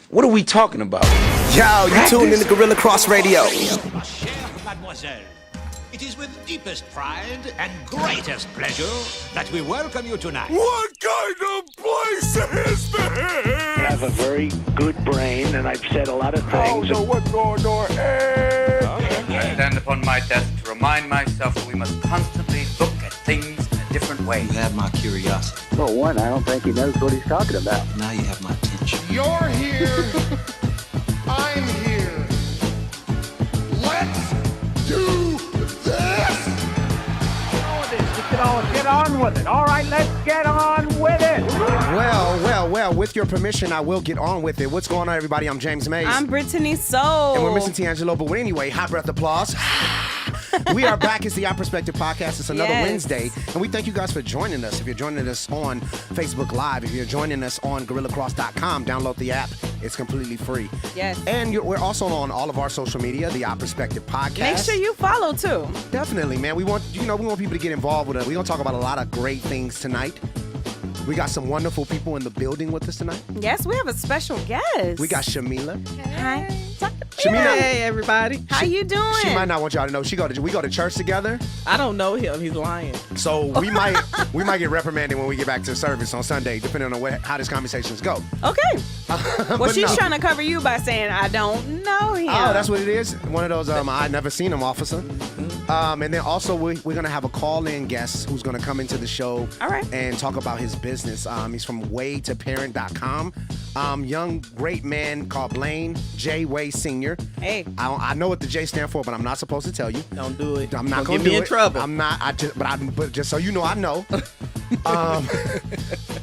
What are we talking about? Yo, you tuned in to Gorilla Cross Radio. Ma chère mademoiselle, it is with deepest pride and greatest pleasure that we welcome you tonight. What kind of place is this? I have a very good brain, and I've said a lot of I things. don't know what's going on. Hey. I stand upon my desk to remind myself that we must constantly look at things in a different way. You have my curiosity. Well, one, I don't think he knows what he's talking about. Now you have my attention. You're here. I'm here. Let's do this. Get on with it. All right, let's get on with it. Well, with your permission, I will get on with it. What's going on, everybody? I'm James Mays. I'm Brittany Soul. And we're missing D'Angelo, but anyway, hot breath applause. We are back. It's the Perspective Podcast. It's another Wednesday, and we thank you guys for joining us. If you're joining us on Facebook Live, if you're joining us on GorillaCross.com, download the app. It's completely free. Yes. And we're also on all of our social media, the Perspective Podcast. Make sure you follow, too. Definitely, man. We want people to get involved with it. We're going to talk about a lot of great things tonight. We got some wonderful people in the building with us tonight. Yes, we have a special guest. We got Shamilya. Hi. Shamilya. Hey, everybody. How you doing? She might not want y'all to know. We go to church together. I don't know him. He's lying. So we might get reprimanded when we get back to service on Sunday, depending on how these conversations go. Okay. Well, she's trying to cover you by saying, I don't know him. Oh, that's what it is? One of those, I never seen him, officer. And then also we're going to have a call-in guest who's going to come into the show and talk about his business. He's from waytoparent.com. Young, great man called Blaine Way Sr. Hey. I know what the J stand for, but I'm not supposed to tell you. Don't do it. I'm not going to to do get me in trouble. I'm not. But just so you know, I know.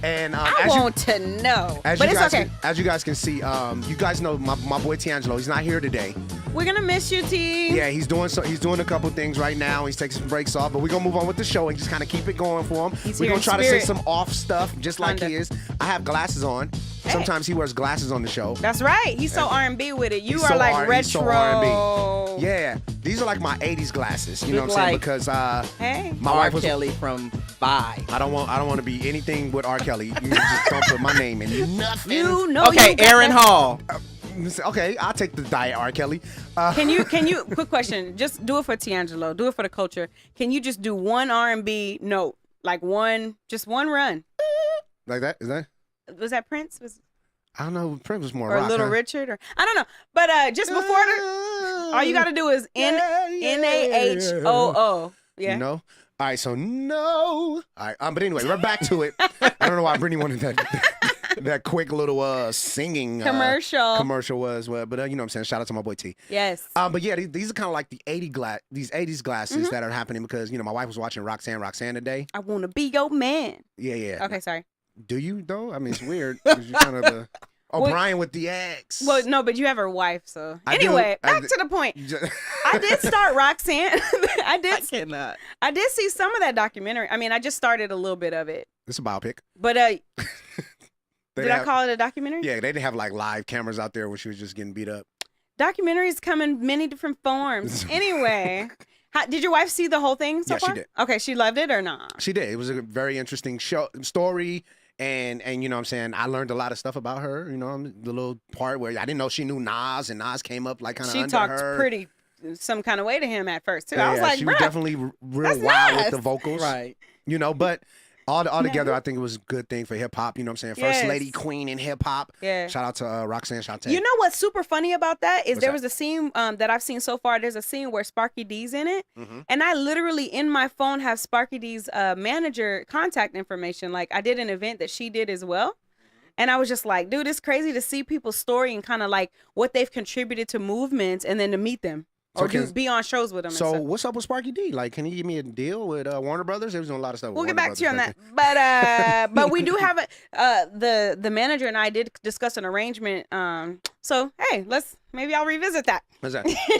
And I want to know. But it's okay. As you guys can see, you guys know my boy D'Angelo. He's not here today. We're gonna miss you, T. Yeah, he's doing a couple things right now. He's taking some breaks off, but we're gonna move on with the show and just kind of keep it going for him. We're gonna try to say some off stuff, just like he is. I have glasses on. Sometimes he wears glasses on the show. That's right. He's so R&B with it. You He's are so like retro. He's so R&B. Yeah, these are like my '80s glasses. You know what I'm saying? Because my wife was Kelly from Bye. I don't want to be anything with R. Kelly. You just don't put my name in nothing. You know. Okay, Aaron Hall. Okay, I'll take the diet R. Kelly. Can you? Quick question. Just do it for D'Angelo. Do it for the culture. Can you just do one R&B note, like just one run? Like that? Is that? Was that Prince? I don't know. Prince was more or rock. Little Richard, or I don't know. But just before all you got to do is NAHOO. Yeah. You know. All right. So no. All right. But anyway, we're back to it. I don't know why Brittany wanted that quick little singing commercial was, but you know what I'm saying. Shout out to my boy T. Yes. But yeah, these are kind of like the these 80s glasses that are happening because my wife was watching Roxanne today. I want to be your man. Yeah. Okay, sorry. Do you though? I mean, it's weird. You're kind of the Brian with the X. Well, no, but you have her wife, so anyway, back to the point. I did start Roxanne. I cannot. I did see some of that documentary. I mean, I just started a little bit of it. It's a biopic. But did I call it a documentary? Yeah, they didn't have like live cameras out there where she was just getting beat up. Documentaries come in many different forms. Anyway, did your wife see the whole thing so far? She did. Okay, she loved it or not? She did. It was a very interesting story. And you know what I'm saying, I learned a lot of stuff about her. You know, the little part where I didn't know she knew Nas, and Nas came up like kind of under her. She talked pretty some kind of way to him at first, too. I was like, she was definitely real wild with the vocals. Right. You know, but all together, I think it was a good thing for hip hop. You know what I'm saying? First lady queen in hip hop. Yeah. Shout out to Roxanne Shante. You know what's super funny about that is was a scene that I've seen so far. There's a scene where Sparky D's in it. Mm-hmm. And I literally in my phone have Sparky D's manager contact information. Like I did an event that she did as well. And I was just like, dude, it's crazy to see people's story and kind of like what they've contributed to movements and then to meet them. Or just be on shows with them. So what's up with Sparky D? Like, can he give me a deal with Warner Brothers? They was doing a lot of stuff. We'll get back to you on that. But we do have the manager and I did discuss an arrangement. So hey, maybe I'll revisit that.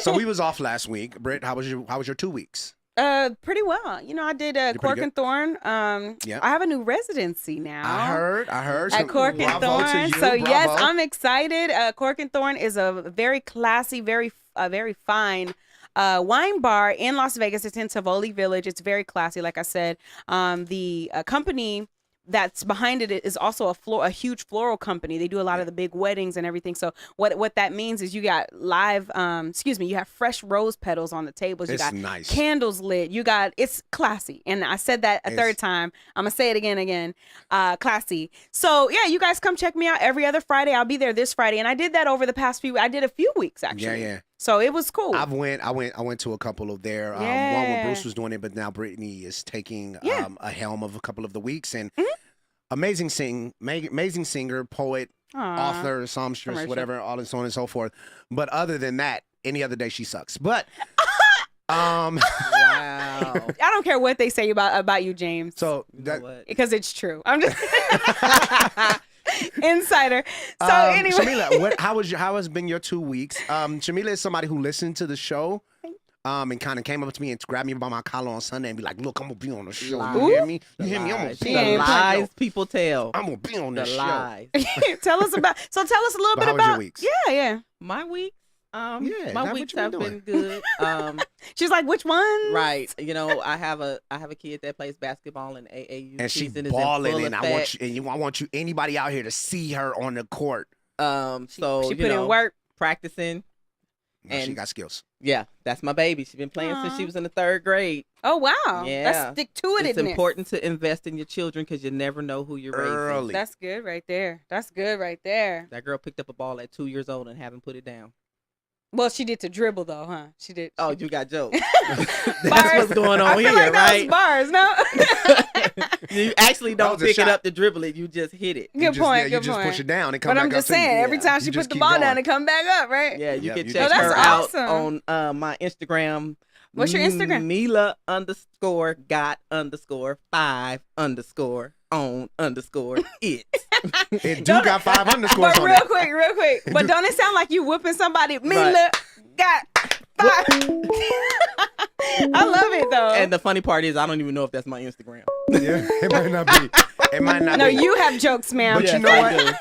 So we was off last week. Britt, how was your 2 weeks? Pretty well. You know, I did Cork and Thorn. I have a new residency now. I heard. At Cork and Thorn. So yes, I'm excited. Cork and Thorn is a very classy, very fine wine bar in Las Vegas. It's in Tivoli Village. It's very classy, like I said. The company that's behind it is also a huge floral company. They do a lot of the big weddings and everything. So what that means is you got you have fresh rose petals on the tables. You got nice. Candles lit. It's classy. And I said that a third time. I'm gonna say it again. Classy. So yeah, you guys come check me out every other Friday. I'll be there this Friday, and I did that over the past I did a few weeks actually. Yeah. So it was cool. I went to a couple of their one when Bruce was doing it, but now Brittany is taking a helm of a couple of the weeks, and amazing singer, poet, author, songstress, whatever, all and so on and so forth. But other than that, any other day she sucks. But Wow. I don't care what they say about you, James. So because it's true. I'm just insider. So anyway, Shamilya, how has been your 2 weeks? Shamilya is somebody who listened to the show. And kind of came up to me and grabbed me by my collar on Sunday and be like, "Look, I'm gonna be on the show. You hear me? You hear me? I'm gonna be on The the lies show. people tell. I'm gonna be on the show." Lies. tell us a little bit How was about your weeks? Yeah. My weeks, Yeah, my that's weeks what have you been been good. She's like, which one? Right. You know, I have a kid that plays basketball in AAU. And she season is in balling, full and effect. I want you anybody out here to see her on the court. So she you put know, in work. practicing. She And- got skills. Yeah, that's my baby. She's been playing since she was in the 3rd grade. Oh wow. Yeah. That's stick to it. It's important to invest in your children because you never know who you're raising. Early. That's good right there. That girl picked up a ball at 2 years old and haven't put it down. Well, she did to dribble though, huh? She did. Oh, you got jokes. That's Bars. what's going on I feel here, like that right? was bars, no? You actually don't was a pick it shot. up to dribble it. You just hit it. Good point. You good just point. push it down and come But back I'm up just to you. saying, every time You she just put the keep ball going. down and come back up, right? Yeah, you Yep, can you check just- her Oh, that's out awesome. on my Instagram. What's your Instagram? Mila_got_5_on_it. It do got 5 underscores But on real it. quick. But don't it sound like you whooping somebody? Mila got 5. I love it though. And the funny part is, I don't even know if that's my Instagram. Yeah, it might not be. It might not no, be. you have jokes, ma'am. But you Yes, know I what? do.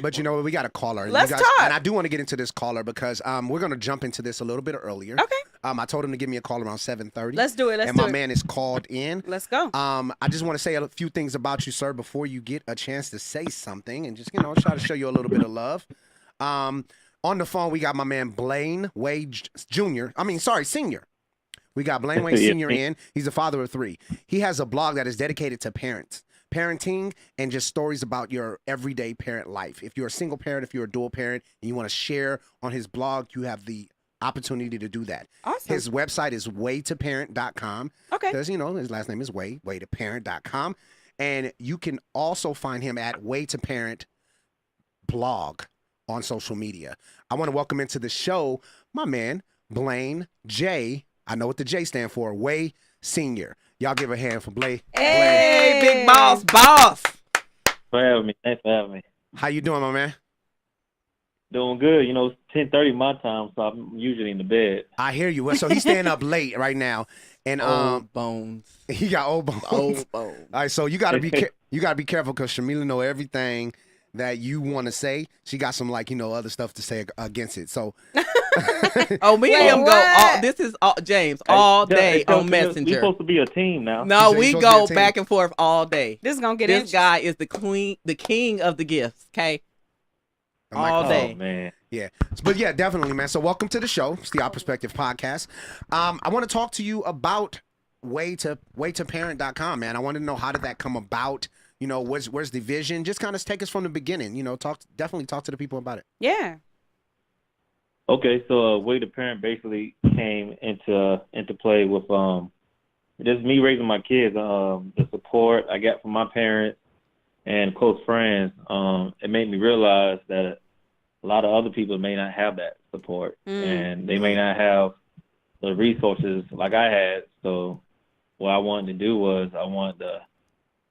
But you know what? We got a caller. Let's you guys, talk. And I do want to get into this caller because we're going to jump into this a little bit earlier. Okay. I told him to give me a call around 7:30. Let's do it. And my man is called in. Let's go. I just want to say a few things about you, sir, before you get a chance to say something and just, try to show you a little bit of love. On the phone, we got my man Blaine Way Senior. We got Blaine Way Senior in. He's a father of 3. He has a blog that is dedicated to parenting, and just stories about your everyday parent life. If you're a single parent, if you're a dual parent, and you want to share on his blog, you have the opportunity to do that. Awesome. His website is waytoparent.com. Okay. Because, his last name is Way, waytoparent.com. And you can also find him at Way to Parent blog on social media. I want to welcome into the show my man, Blaine J. I know what the J stand for, Way Senior. Y'all give a hand for Blaine. Hey, Big boss. For having me. Thanks for having me. How you doing, my man? Doing good. It's 10:30 my time, so I'm usually in the bed. I hear you. So he's staying up late right now, and Old bones. he got old bones. Old bones. All right, so you gotta be careful because Shamilya know everything that you want to say. She got some other stuff to say against it. So Oh, me and him go. This is James all day on We're Messenger. supposed to be a team now. No, He's we supposed to be a go team. back and forth all day. This is gonna get This guy is the king of the gifts. Okay, I'm like, all oh, day. Oh, man. yeah, but yeah, definitely, man. So welcome to the show. It's the Our Perspective podcast. I want to talk to you about waytoparent.com, man. I want to know, how did that come about? Where's the vision? Just kind of take us from the beginning. Definitely talk to the people about it. Yeah. Okay, so Way to Parent basically came into play with just me raising my kids. The support I got from my parents and close friends. It made me realize that a lot of other people may not have that support, and they may not have the resources like I had. So what I wanted to do was I wanted to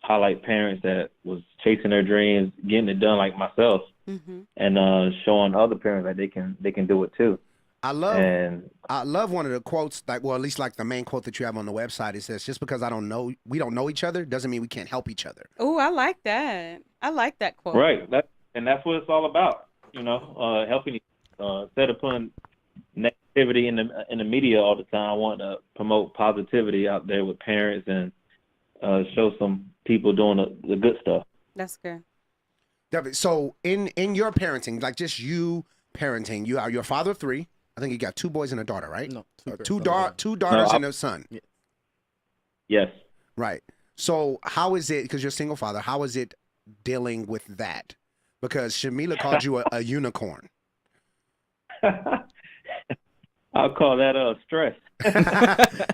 highlight parents that was chasing their dreams, getting it done like myself, and showing other parents that they can do it too. I love one of the quotes, at least the main quote that you have on the website. It says, "Just because we don't know each other, doesn't mean we can't help each other." Oh, I like that. I like that quote. Right, that's what it's all about. Helping instead of putting negativity in the media all the time. I want to promote positivity out there with parents and show some people doing the good stuff. That's good. So in your parenting, like just you parenting, you are your father of 3. I think you got 2 boys and a daughter, right? No, two daughters and a son. Yes. Right. So how is it, because you're a single father, how is it dealing with that? Because Shamilya called you a unicorn. I'll call that stress.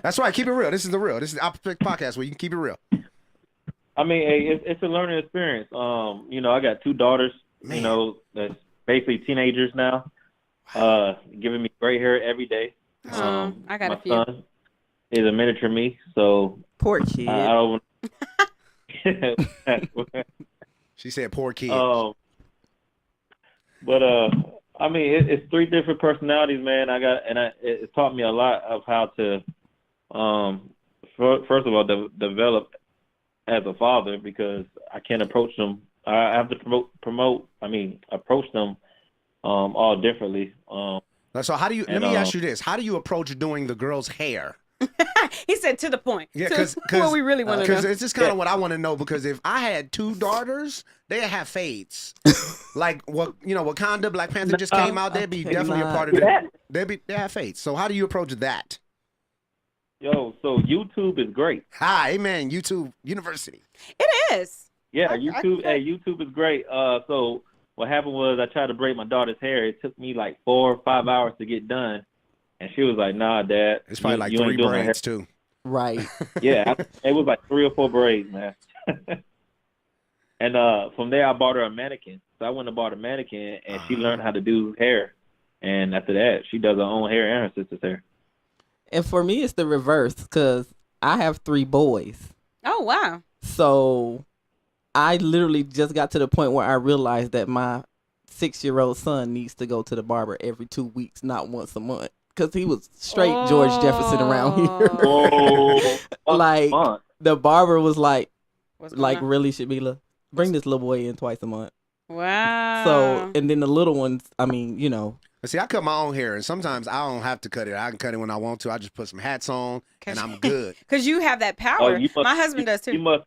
That's right. Keep it real. This is the real. This is the Opposite Podcast where you can keep it real. I mean, hey, it's a learning experience. I got 2 daughters, Man. that's basically teenagers now, giving me gray hair every day. I got my a few. son is a miniature me, so Poor kid. I don't. She said, "Poor kid." But I mean, it's 3 different personalities, man. It taught me a lot of how to, first of all, develop as a father, because I can't approach them. I have to approach them all differently. So how do you? Let me ask you this: how do you approach doing the girl's hair? He said to the point. Yeah, because what we really want to know. Because it's just kind of what I want to know. Because if I had 2 daughters, they'd have fades. Like Wakanda, Black Panther just came out. They'd be definitely a part of it. They have fades. So how do you approach that? Yo, so YouTube is great. Hi, amen. YouTube University. It is. Yeah, YouTube is great. So what happened was I tried to braid my daughter's hair. It took me like 4 or 5 hours to get done. And she was like, "Nah, Dad." It's probably like 3 braids too. Right. Yeah, it was like 3 or 4 braids, man. And from there, I bought her a mannequin. So I went and bought a mannequin, and she learned how to do hair. And after that, she does her own hair and her sister's hair. And for me, it's the reverse, because I have 3 boys. Oh, wow. So I literally just got to the point where I realized that my 6-year-old son needs to go to the barber every 2 weeks, not once a month. Because he was straight George Jefferson around here. Like, the barber was like, really, Shamilya? Bring this little boy in twice a month. Wow. So, and then the little ones, I mean, See, I cut my own hair, and sometimes I don't have to cut it. I can cut it when I want to. I just put some hats on, and I'm good. Because you have that power. My husband does too.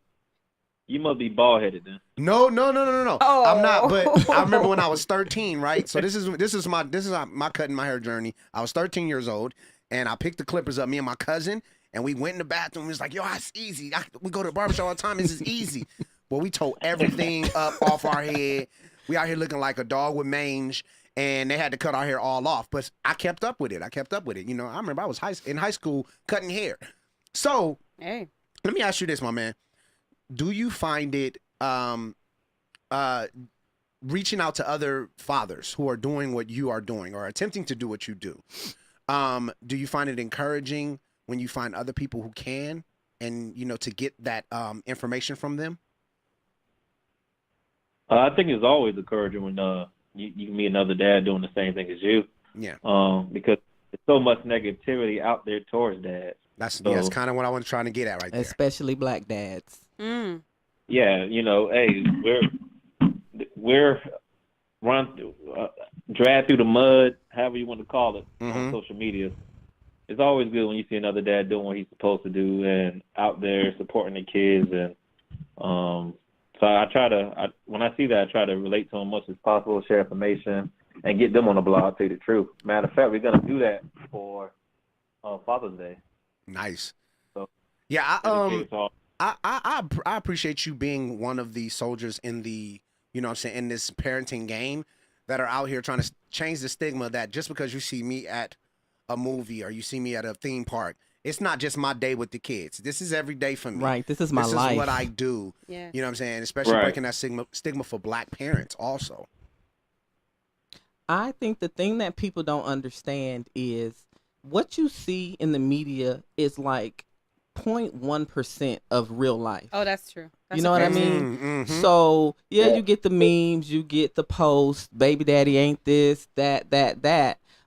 You must be bald headed then. No. Oh. I'm not. But I remember when I was 13, right? So this is my cutting my hair journey. I was 13 years old, and I picked the clippers up, me and my cousin, and we went in the bathroom. It was like, yo, it's easy. We go to the barbershop all the time. This is easy. Well, we tore everything up off our head. We out here looking like a dog with mange, and they had to cut our hair all off. But I kept up with it. I remember I was in high school cutting hair. So hey, let me ask you this, my man. Do you find it reaching out to other fathers who are doing what you are doing or attempting to do what you do? Do you find it encouraging when you find other people who can and, to get that information from them? I think it's always encouraging when you meet another dad doing the same thing as you. Yeah. Because there's so much negativity out there towards dads. That's kind of what I was trying to get at right there. Especially black dads. Mm. Yeah, hey, we're run through, dragged through the mud, however you want to call it, on social media. It's always good when you see another dad doing what he's supposed to do and out there supporting the kids. And so when I see that, I try to relate to them as much as possible, share information, and get them on the blog, tell you the truth. Matter of fact, we're going to do that for Father's Day. Nice. So, yeah, I appreciate you being one of the soldiers in the, in this parenting game that are out here trying to change the stigma that just because you see me at a movie or you see me at a theme park, it's not just my day with the kids. This is every day for me. Right. This is my life. This is what I do. Yeah. You know what I'm saying? Especially breaking that stigma for black parents also. I think the thing that people don't understand is what you see in the media is like 0.1% of real life. Oh, that's true. You know what I mean? Mm-hmm. So, you get the memes, you get the posts, baby daddy ain't this, that.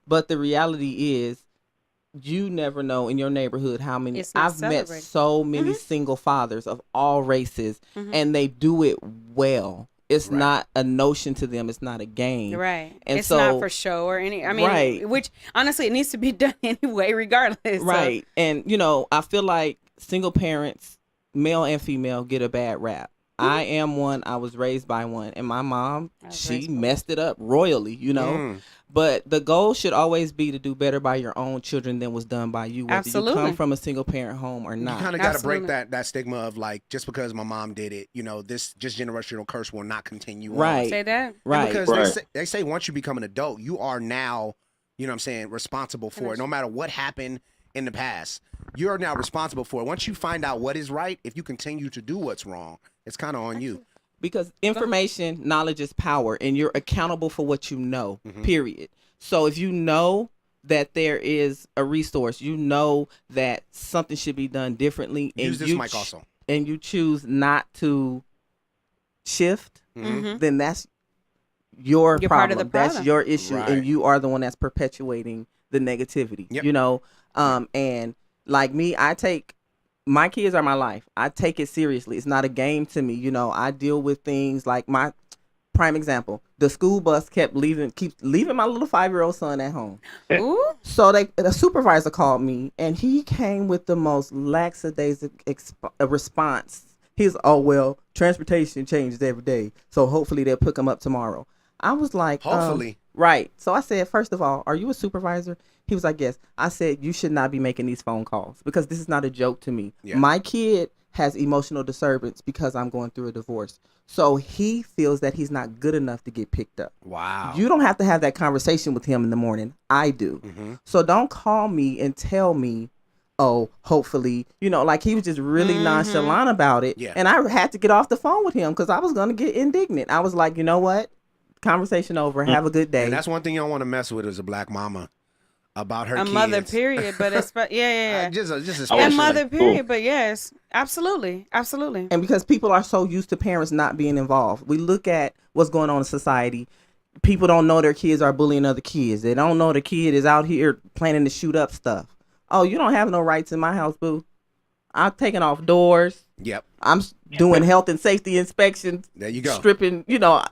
But the reality is, you never know in your neighborhood how many. I've met so many single fathers of all races, and they do it well. It's not a notion to them. It's not a game. Right. And it's not for show or any. I mean, which honestly, it needs to be done anyway, regardless. Right. And, I feel like single parents male and female get a bad rap. I am one. I was raised by one, and my mom, she messed it up royally, you know. But the goal should always be to do better by your own children than was done by you, whether you come from a single parent home or not. You kind of got to break that stigma of like, just because my mom did it, you know, this just generational curse will not continue. Right. Say that. Right. And because Right. they say once you become an adult, you are now, you know what I'm saying, responsible for it. No matter what happened in the past, you're now responsible for it. Once you find out what is right, if you continue to do what's wrong, it's kind of on you. Because information, knowledge is power, and you're accountable for what you know, period. So if you know that there is a resource, you know that something should be done differently, and Use this mic also. And you choose not to shift, then that's your You're problem. part of the problem. That's your issue, Right. and you are the one that's perpetuating the negativity. Yep. You know, and like me, my kids are my life. I take it seriously. It's not a game to me. You know, I deal with things like my prime example. The school bus keeps leaving my little 5-year-old son at home. Ooh. So the supervisor called me, and he came with the most lackadaisical response. He's, oh, well, transportation changes every day, so hopefully they'll pick him up tomorrow. I was like, Hopefully. Right. So I said, first of all, are you a supervisor? He was like, yes. I said, you should not be making these phone calls because this is not a joke to me. Yeah. My kid has emotional disturbance because I'm going through a divorce. So he feels that he's not good enough to get picked up. Wow. You don't have to have that conversation with him in the morning. I do. So don't call me and tell me, oh, hopefully, you know, like he was just really nonchalant about it. Yeah. And I had to get off the phone with him because I was going to get indignant. I was like, you know what? Conversation over. Have a good day. And that's one thing you don't want to mess with as a black mama about her kids. Mother, period. But it's yeah. Just especially. And mother, period. But yes, absolutely. And because people are so used to parents not being involved, we look at what's going on in society. People don't know their kids are bullying other kids. They don't know the kid is out here planning to shoot up stuff. Oh, you don't have no rights in my house, boo. I'm taking off doors. Yep. I'm doing health and safety inspections. There you go. Stripping, you know,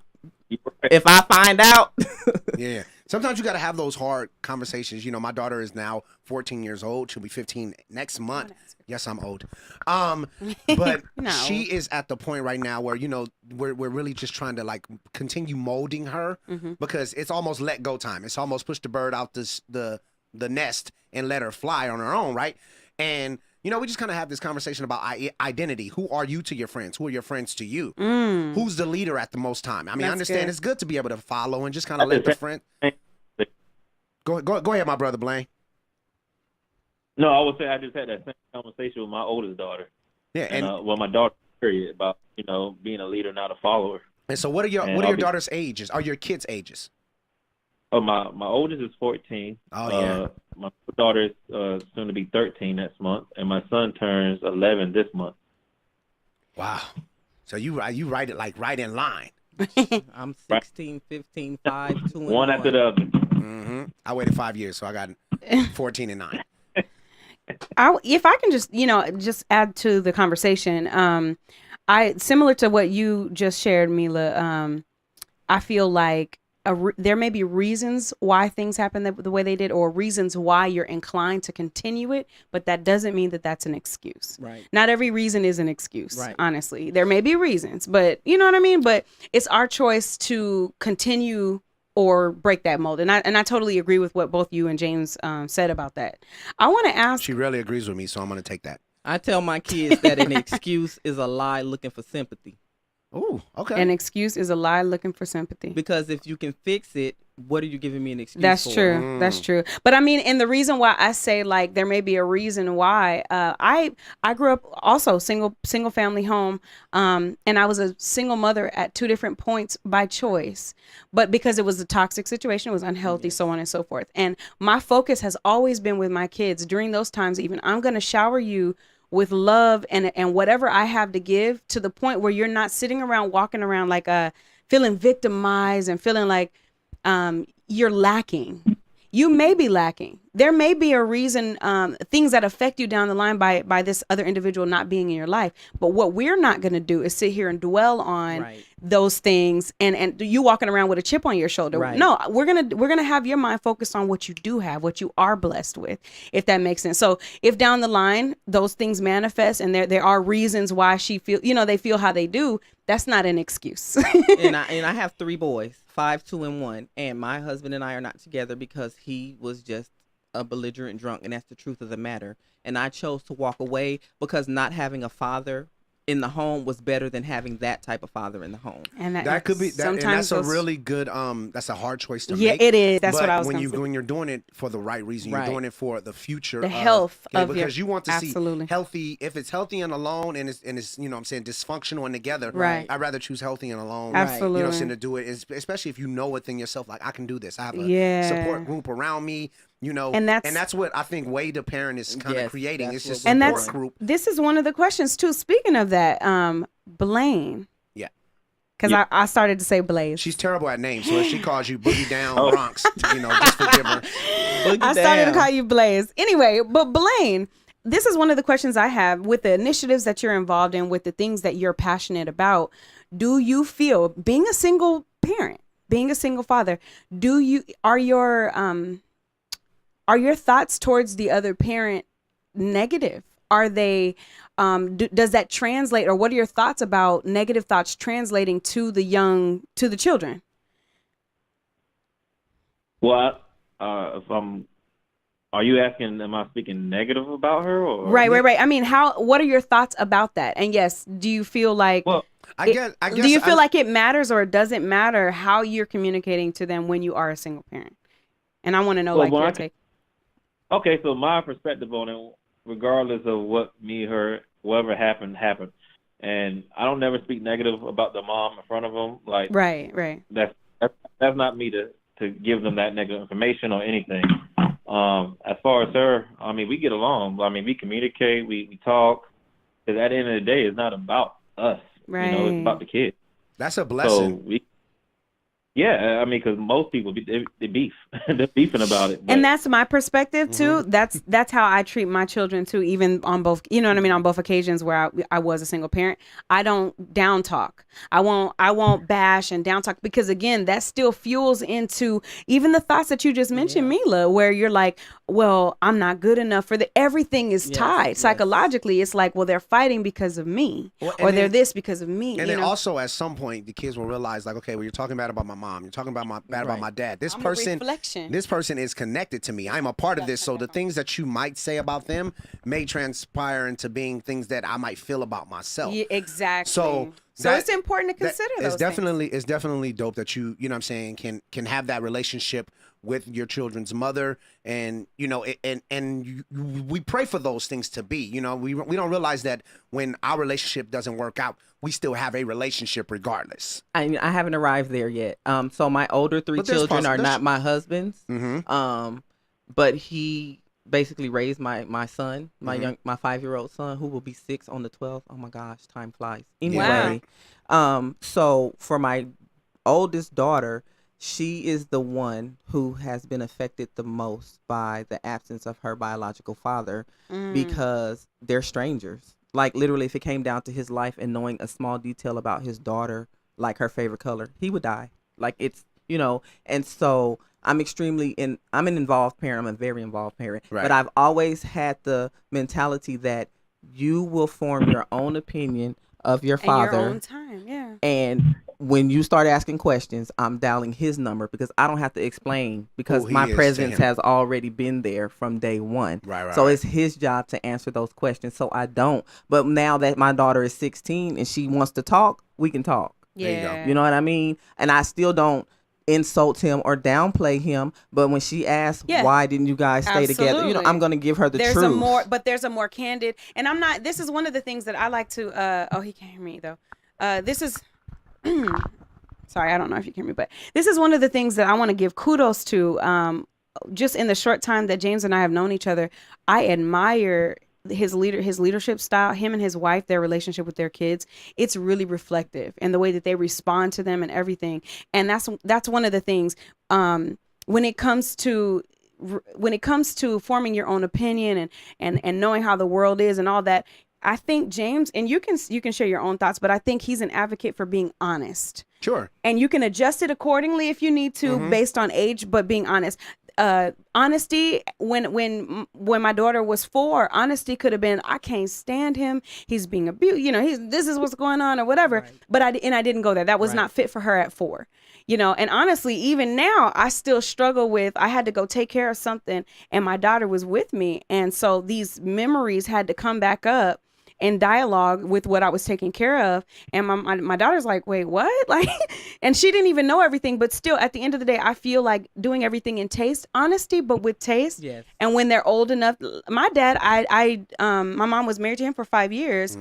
if I find out. Yeah. Sometimes you got to have those hard conversations. You know, my daughter is now 14 years old. She'll be 15 next month. Yes, I'm old. But she is at the point right now where, you know, we're really just trying to like continue molding her because it's almost let go time. It's almost push the bird out the nest and let her fly on her own, right? And you know, we just kind of have this conversation about identity. Who are you to your friends? Who are your friends to you? Who's the leader at the most time? I mean, I understand it's good to be able to follow and just kind of let the friend. Go ahead, my brother Blaine. No, I would say I just had that same conversation with my oldest daughter. Yeah, and my daughter, period, about, you know, being a leader, not a follower. And so, what are your daughter's ages? Are your kids' ages? Oh, my oldest is 14. Oh yeah. My daughter is soon to be 13 next month, and my son turns 11 this month. Wow. So you write it like right in line. I'm 16, 15, 5, 2, and 1 after the other. I waited 5 years, so I got 14 and 9. If I can just add to the conversation, I similar to what you just shared, Mila. I feel like there may be reasons why things happen the way they did, or reasons why you're inclined to continue it, but that doesn't mean that that's an excuse. Right. Not every reason is an excuse. Right. Honestly, there may be reasons, but you know what I mean. But it's our choice to continue or break that mold. And I totally agree with what both you and James said about that. I want to ask. She rarely agrees with me, so I'm going to take that. I tell my kids that an excuse is a lie looking for sympathy. Ooh, okay. An excuse is a lie looking for sympathy. Because if you can fix it, what are you giving me an excuse That's for? true. That's true. But I mean, and the reason why I say like there may be a reason why I grew up also single family home, and I was a single mother at 2 different points by choice, but because it was a toxic situation, it was unhealthy, so on and so forth. And my focus has always been with my kids during those times. Even I'm going to shower you with love and whatever I have to give, to the point where you're not sitting around walking around like feeling victimized and feeling like you're lacking. You may be lacking, there may be a reason, things that affect you down the line by this other individual not being in your life. But what we're not going to do is sit here and dwell on those things and you walking around with a chip on your shoulder. Right. No, we're gonna have your mind focused on what you do have, what you are blessed with, if that makes sense. So if down the line those things manifest and there are reasons why they feel how they do, that's not an excuse. and I have 3 boys, 5, 2, and 1, and my husband and I are not together because he was just a belligerent drunk, and that's the truth of the matter. And I chose to walk away because not having a father in the home was better than having that type of father in the home. And that could be that, and that's a really good that's a hard choice to make. Yeah, it is. That's but what I was when you're doing it for the right reason, you're doing it for the future, the health of because you want to absolutely. see healthy. If it's healthy and alone, and it's dysfunctional and together, right? I'd rather choose healthy and alone. Absolutely, right? To do it, especially if you know within yourself, like I can do this. I have a support group around me. And that's what I think Way the Parent is kind of creating. It's just a support group. This is one of the questions too. Speaking of that, Blaine. Yeah. Because I started to say Blaze. She's terrible at names, so if she calls you Boogie Down Bronx, just forgive her. I started to call you Blaze. Anyway, but Blaine, this is one of the questions I have with the initiatives that you're involved in, with the things that you're passionate about. Do you feel, being a single parent, being a single father, are your thoughts towards the other parent negative? Are they, does that translate, or what are your thoughts about negative thoughts translating to the children? Well, are you asking, am I speaking negative about her? Or? Right. I mean, what are your thoughts about that? And yes, do you feel like, well, I guess do you feel like it matters, or it doesn't matter how you're communicating to them when you are a single parent? And I want to know your take. Okay, so my perspective on it, regardless of what whatever happened. And I don't never speak negative about the mom in front of them. Like, right. That's not me to give them that negative information or anything. As far as her, I mean, we get along. I mean, we communicate, we talk. Because at the end of the day, it's not about us. Right. It's about the kids. That's a blessing. So yeah, I mean, because most people they beef, they're beefing about it. And that's my perspective too. That's how I treat my children too. Even on both, on both occasions where I was a single parent, I don't down talk. I won't bash and down talk, because again, that still fuels into even the thoughts that you just mentioned, Mila, where you're like, well, I'm not good enough for everything is tied psychologically. It's like, well, they're fighting because of me, or they're this because of me. And then also at some point, the kids will realize, like, okay, well, you're talking bad about my mom, you're talking about about my dad. This person is connected to me. I'm a part of this. So the things that you might say about them may transpire into being things that I might feel about myself. Yeah, exactly. So it's important to consider those things. It's definitely dope that you know what I'm saying, can have that relationship with your children's mother, and we pray for those things to be. We don't realize that when our relationship doesn't work out, we still have a relationship regardless. I haven't arrived there yet. So my older 3 children are not my husband's. Mm-hmm. But he basically raised my son, my 5-year-old son, who will be 6 on the 12th. Oh my gosh, time flies. Anyway, so for my oldest daughter, she is the one who has been affected the most by the absence of her biological father, because they're strangers. Like, literally, if it came down to his life and knowing a small detail about his daughter, like her favorite color, he would die. Like, it's, and so I'm I'm an involved parent. I'm a very involved parent. Right. But I've always had the mentality that you will form your own opinion of your father. In your own time, yeah. And when you start asking questions, I'm dialing his number, because I don't have to explain, because my presence has already been there from day one. Right. So it's his job to answer those questions. So I don't. But now that my daughter is 16 and she wants to talk, we can talk. Yeah. There you go. You know what I mean? And I still don't insult him or downplay him, but when she asks, why didn't you guys stay together, I'm going to give her the truth. There's a more candid, and this is one of the things that I like to he can't hear me though. This is sorry, I don't know if you can hear me, but this is one of the things that I want to give kudos to. Just in the short time that James and I have known each other, I admire his leadership style, him and his wife, their relationship with their kids. It's really reflective in the way that they respond to them and everything. And that's one of the things, when it comes to when it comes to forming your own opinion and knowing how the world is and all that, I think James, and you can share your own thoughts, but I think he's an advocate for being honest. Sure. And you can adjust it accordingly if you need to, based on age, but being honest. Honesty, when my daughter was 4, honesty could have been, I can't stand him, he's being abused, you know, this is what's going on or whatever. Right. But I didn't go there. That was not fit for her at 4. You know, and honestly, even now, I still struggle with, I had to go take care of something and my daughter was with me. And so these memories had to come back up in dialogue with what I was taking care of. And my daughter's like, wait, what? Like, and she didn't even know everything, but still at the end of the day, I feel like doing everything in taste, honesty, but with taste. Yes. And when they're old enough, my dad, my mom was married to him for 5 years.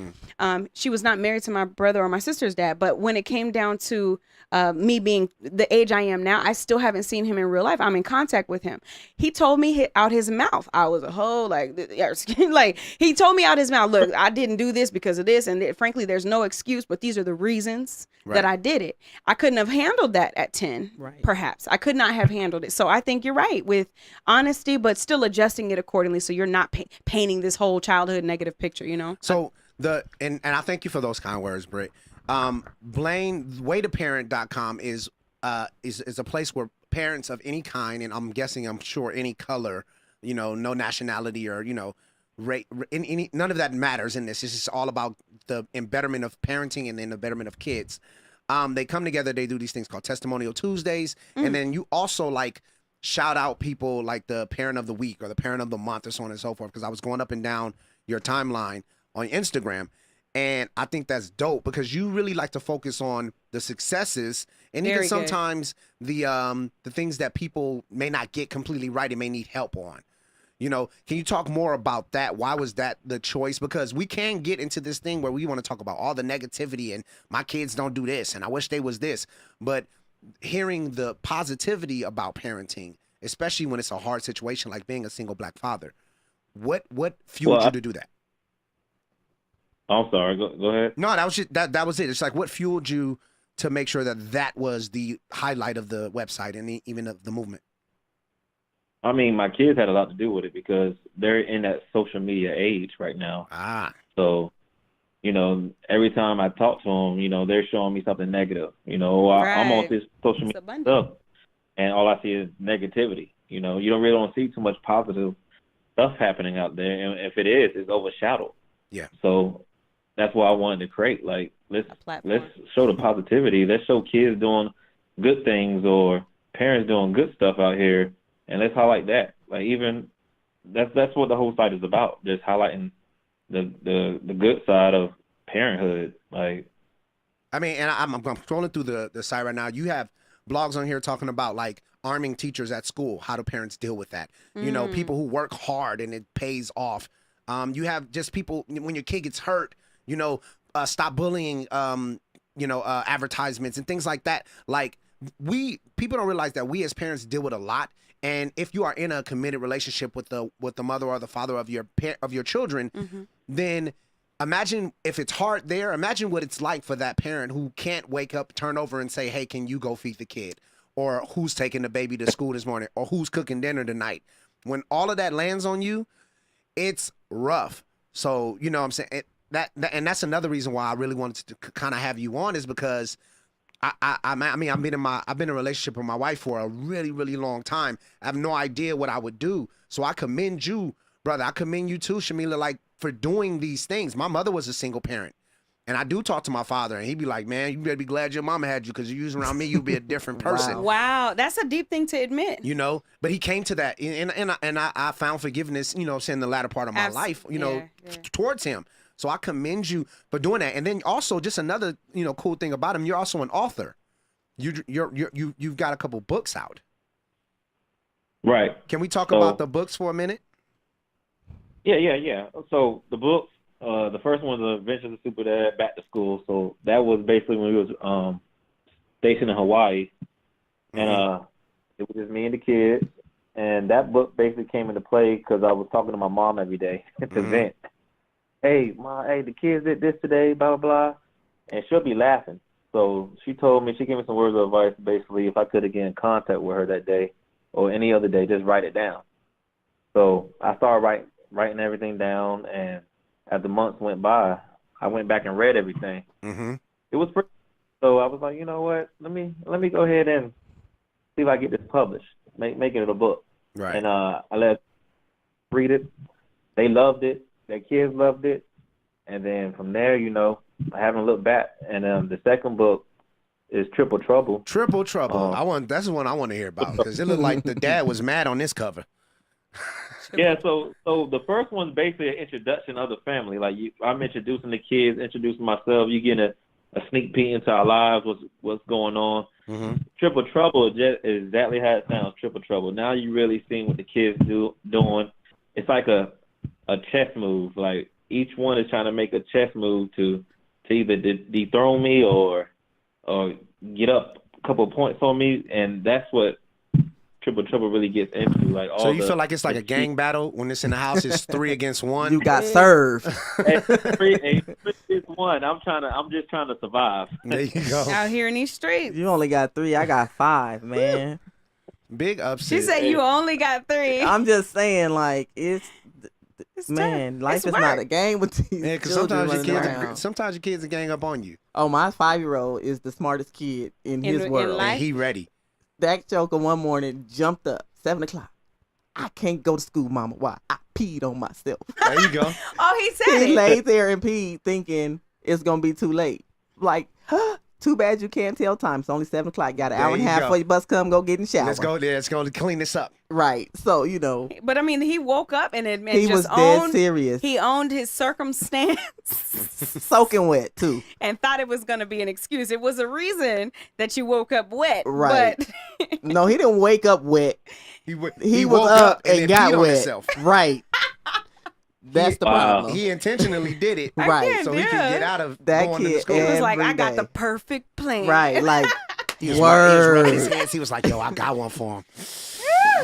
She was not married to my brother or my sister's dad, but when it came down to me being the age I am now, I still haven't seen him in real life. I'm in contact with him. He told me out his mouth, I was a hoe, like he told me out his mouth, look, I didn't do this because of this, and frankly, there's no excuse, but these are the reasons that I did it. I couldn't have handled that at 10, perhaps. I could not have handled it. So I think you're right with honesty, but still adjusting it accordingly, so you're not painting this whole childhood negative picture, you know? So and I thank you for those kind words, Britt. Blaine, waytoparent.com is a place where parents of any kind, and I'm sure any color, you know, no nationality or, you know, none of that matters in this. This is all about the betterment of parenting and then the betterment of kids. They come together, they do these things called Testimonial Tuesdays, and then you also like shout out people like the parent of the week or the parent of the month or so on and so forth, because I was going up and down your timeline on Instagram, and I think that's dope because you really like to focus on the successes and even sometimes the things that people may not get completely right and may need help on. You know, can you talk more about that? Why was that the choice? Because we can get into this thing where we want to talk about all the negativity and my kids don't do this and I wish they was this. But hearing the positivity about parenting, especially when it's a hard situation like being a single black father, what fueled you to do that? I'm sorry. Go ahead. No, that was just, that was it. It's like what fueled you to make sure that was the highlight of the website and even of the movement? I mean, my kids had a lot to do with it because they're in that social media age right now. So, you know, every time I talk to them, you know, they're showing me something negative. You know, I'm on this social media stuff, and all I see is negativity. You know, you don't see too much positive stuff happening out there, and if it is, it's overshadowed. Yeah. So that's why I wanted to create. Like, let's show the positivity. Let's show kids doing good things or parents doing good stuff out here. And let's highlight that. Like, even that's what the whole site is about. Just highlighting the good side of parenthood. Like, I mean, and I'm scrolling through the site right now. You have blogs on here talking about like arming teachers at school. How do parents deal with that? You know, people who work hard and it pays off. You have just people when your kid gets hurt. You know, stop bullying. You know, advertisements and things like that. Like people don't realize that we as parents deal with a lot. And if you are in a committed relationship with the mother or the father of your children, then imagine if it's hard there. Imagine what it's like for that parent who can't wake up, turn over, and say, "Hey, can you go feed the kid?" Or who's taking the baby to school this morning? Or who's cooking dinner tonight? When all of that lands on you, it's rough. So you know what I'm saying and that's another reason why I really wanted to kind of have you on is because. I mean, I've been in a relationship with my wife for a really, really long time. I have no idea what I would do. So I commend you, brother. I commend you too, Shamilya, like for doing these things. My mother was a single parent. And I do talk to my father, and he'd be like, "Man, you better be glad your mama had you, because you was around me, you'd be a different person." Wow, that's a deep thing to admit. You know, but he came to that, and I found forgiveness, you know, in the latter part of my life, you know, towards him. So I commend you for doing that. And then also just another, you know, cool thing about him, you're also an author. You've got a couple books out. Right. Can we talk about the books for a minute? Yeah. So the books, the first one was Adventures of Super Dad, Back to School. So that was basically when we was stationed in Hawaii. And it was just me and the kids. And that book basically came into play because I was talking to my mom every day to vent. Hey, Ma, the kids did this today, blah, blah, blah. And she'll be laughing. So she gave me some words of advice, basically, if I could get in contact with her that day or any other day, just write it down. So I started writing everything down, and as the months went by, I went back and read everything. Mm-hmm. It was pretty. So I was like, you know what? Let me go ahead and see if I get this published, making it a book. Right. And I let read it. They loved it. Their kids loved it. And then from there, I haven't looked back. And the second book is Triple Trouble. Triple Trouble. That's the one I want to hear about because it looked like the dad was mad on this cover. Yeah, so the first one's basically an introduction of the family. Like I'm introducing the kids, introducing myself. You getting a sneak peek into our lives, what's going on. Mm-hmm. Triple Trouble is just exactly how it sounds. Triple Trouble. Now you really seeing what the kids doing. It's like a chess move. Like each one is trying to make a chess move to either dethrone me or get up a couple of points on me, and that's what Triple Trouble really gets into. Like so you feel like it's like a gang battle when it's in the house. It's 3 against 1. You got served. three against 1. I'm just trying to survive. There you go. Out here in these streets. You only got 3. I got 5, man. Big upset. She said you only got 3. I'm just saying, like it's man, tough. life It's is work. not a game with these. Yeah, because children sometimes your kids will gang up on you. Oh, my 5-year-old is the smartest kid in his world. life? And he ready. That joker one morning jumped up 7:00. I can't go to school, Mama. Why? I peed on myself. There you go. Oh, he said He it. laid there and peed, thinking it's gonna be too late. Like, too bad you can't tell time. It's only 7:00. Got an hour and a half before your bus come. Go get in the shower. Let's go there. Let's go to clean this up. Right. So But I mean, he woke up and he was dead serious. He owned his circumstance. Soaking wet too. And thought it was going to be an excuse. It was a reason that you woke up wet. Right. But No, he didn't wake up wet. He was woke up and and then got peed on wet. himself. Right. That's the problem. He intentionally did it. Right. So he could get out of That going to kid school. it was like, every I got day. the perfect plan. Right. Like, He was rubbing his word. hands. He was like, yo, I got one for him.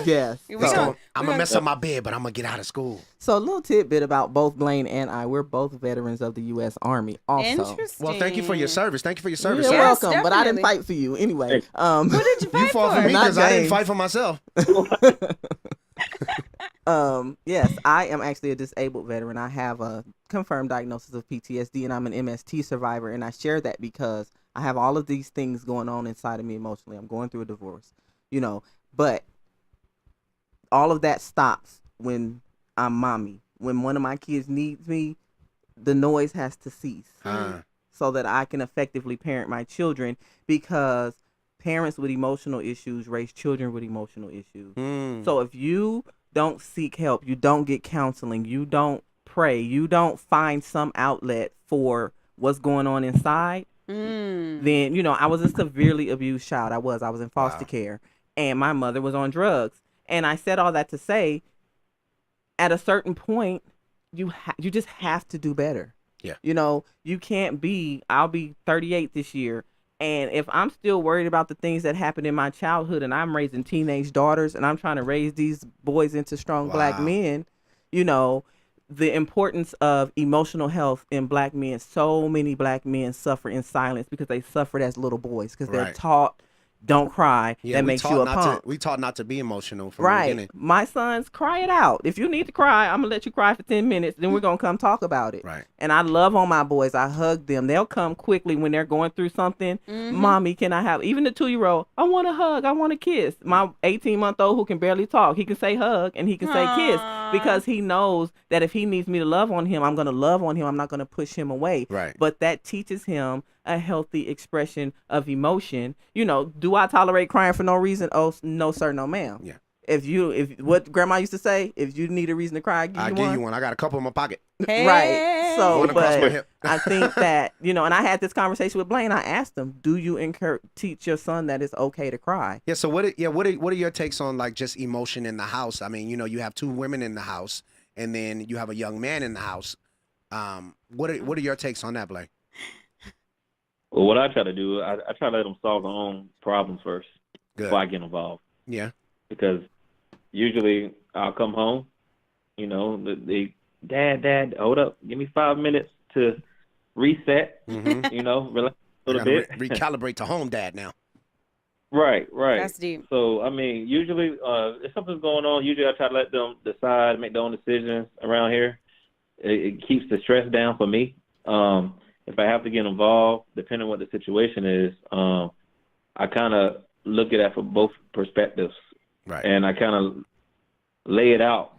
Yes. We So- gonna- I'm going to mess up my bed, but I'm going to get out of school. So a little tidbit about both Blaine and I. We're both veterans of the U.S. Army also. Interesting. Well, thank you for your service. Thank you for your service, You're sir. Yes, welcome, but I didn't definitely. fight for you anyway. What did you You fight fought for me Not because I didn't James. fight for myself. Yes, I am actually a disabled veteran. I have a confirmed diagnosis of PTSD, and I'm an MST survivor. And I share that because I have all of these things going on inside of me emotionally. I'm going through a divorce, but all of that stops when I'm mommy. When one of my kids needs me, the noise has to cease so that I can effectively parent my children, because parents with emotional issues raise children with emotional issues. So if you don't seek help, you don't get counseling, you don't pray, you don't find some outlet for what's going on inside, then, I was a severely abused child. I was in foster care, and my mother was on drugs. And I said all that to say, at a certain point, you just have to do better. Yeah. You can't I'll be 38 this year. And if I'm still worried about the things that happened in my childhood, and I'm raising teenage daughters, and I'm trying to raise these boys into strong black men, the importance of emotional health in black men. So many black men suffer in silence because they suffered as little boys, because they're taught, don't cry. Yeah, that makes you a punk. We taught not to be emotional from the beginning. My sons, cry it out. If you need to cry, I'm going to let you cry for 10 minutes. Then we're going to come talk about it. Right. And I love on my boys. I hug them. They'll come quickly when they're going through something. Mommy, can I have, even the 2-year-old, I want a hug. I want a kiss. My 18-month-old who can barely talk, he can say hug and he can say kiss, because he knows that if he needs me to love on him, I'm going to love on him. I'm not going to push him away. Right. But that teaches him a healthy expression of emotion. Do I tolerate crying for no reason? Oh, no, sir, no, ma'am. Yeah. If what grandma used to say, if you need a reason to cry, I'll give you one. I got a couple in my pocket. Right. So, One across my but hip. I think that, and I had this conversation with Blaine. I asked him, do you teach your son that it's okay to cry? Yeah. So what are your takes on like just emotion in the house? I mean, you have 2 women in the house, and then you have a young man in the house. What are your takes on that, Blaine? Well, what I try to do, I try to let them solve their own problems first before I get involved. Yeah. Because usually I'll come home, Dad, hold up, give me 5 minutes to reset, relax a little bit. Recalibrate to home dad now. Right. That's deep. So, I mean, usually, if something's going on, usually I try to let them decide, make their own decisions around here. It keeps the stress down for me. If I have to get involved, depending on what the situation is, I kind of look at that from both perspectives. Right. And I kind of lay it out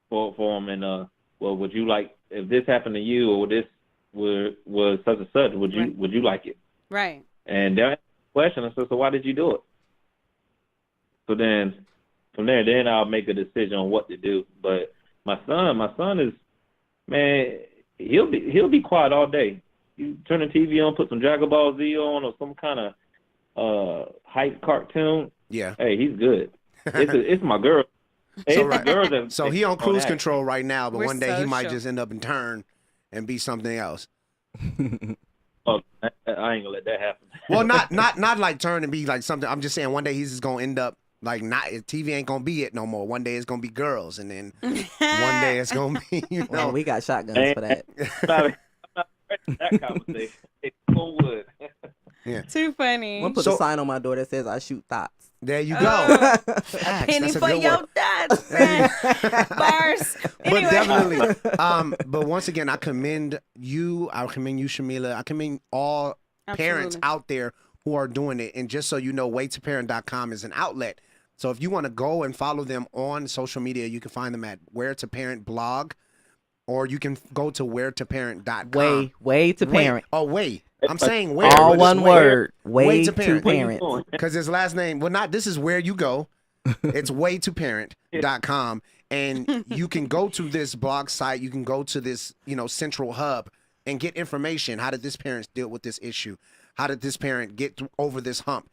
for them. And, well, would you like, if this happened to you or this was such and such, would you like it? Right. And they'll ask the question. I said, so why did you do it? So then from there, then I'll make a decision on what to do. But my son is, man, he'll be quiet all day. You turn the TV on, put some Dragon Ball Z on or some kind of hype cartoon. Yeah. Hey, he's good. It's my girl. So he on cruise control right now, but We're one day so he might sure. just end up and turn and be something else. Oh, I ain't gonna let that happen. Well, not like turn and be like something. I'm just saying one day he's just gonna end up like not. TV ain't gonna be it no more. One day it's gonna be girls, and then one day it's gonna be Well, we got shotguns for that. I'm not ready for that conversation. It's full wood. Yeah. Too funny. I'm gonna put a sign on my door that says I shoot thoughts. There you go. A penny That's a for good your word. thoughts, friend. Bars. Anyway. But definitely. But once again, I commend you, Shamilya. I commend all parents Absolutely. out there who are doing it. And just so you know, waytoparent.com is an outlet. So if you want to go and follow them on social media, you can find them at Where to Parent blog, or you can go to wheretoparent.com. Way to parent. Way. I'm saying where. All but it's one where. word. Way to parent. Because his last name, this is where you go. It's waytoparent.com. And you can go to this blog site. You can go to this, central hub and get information. How did this parent deal with this issue? How did this parent get over this hump?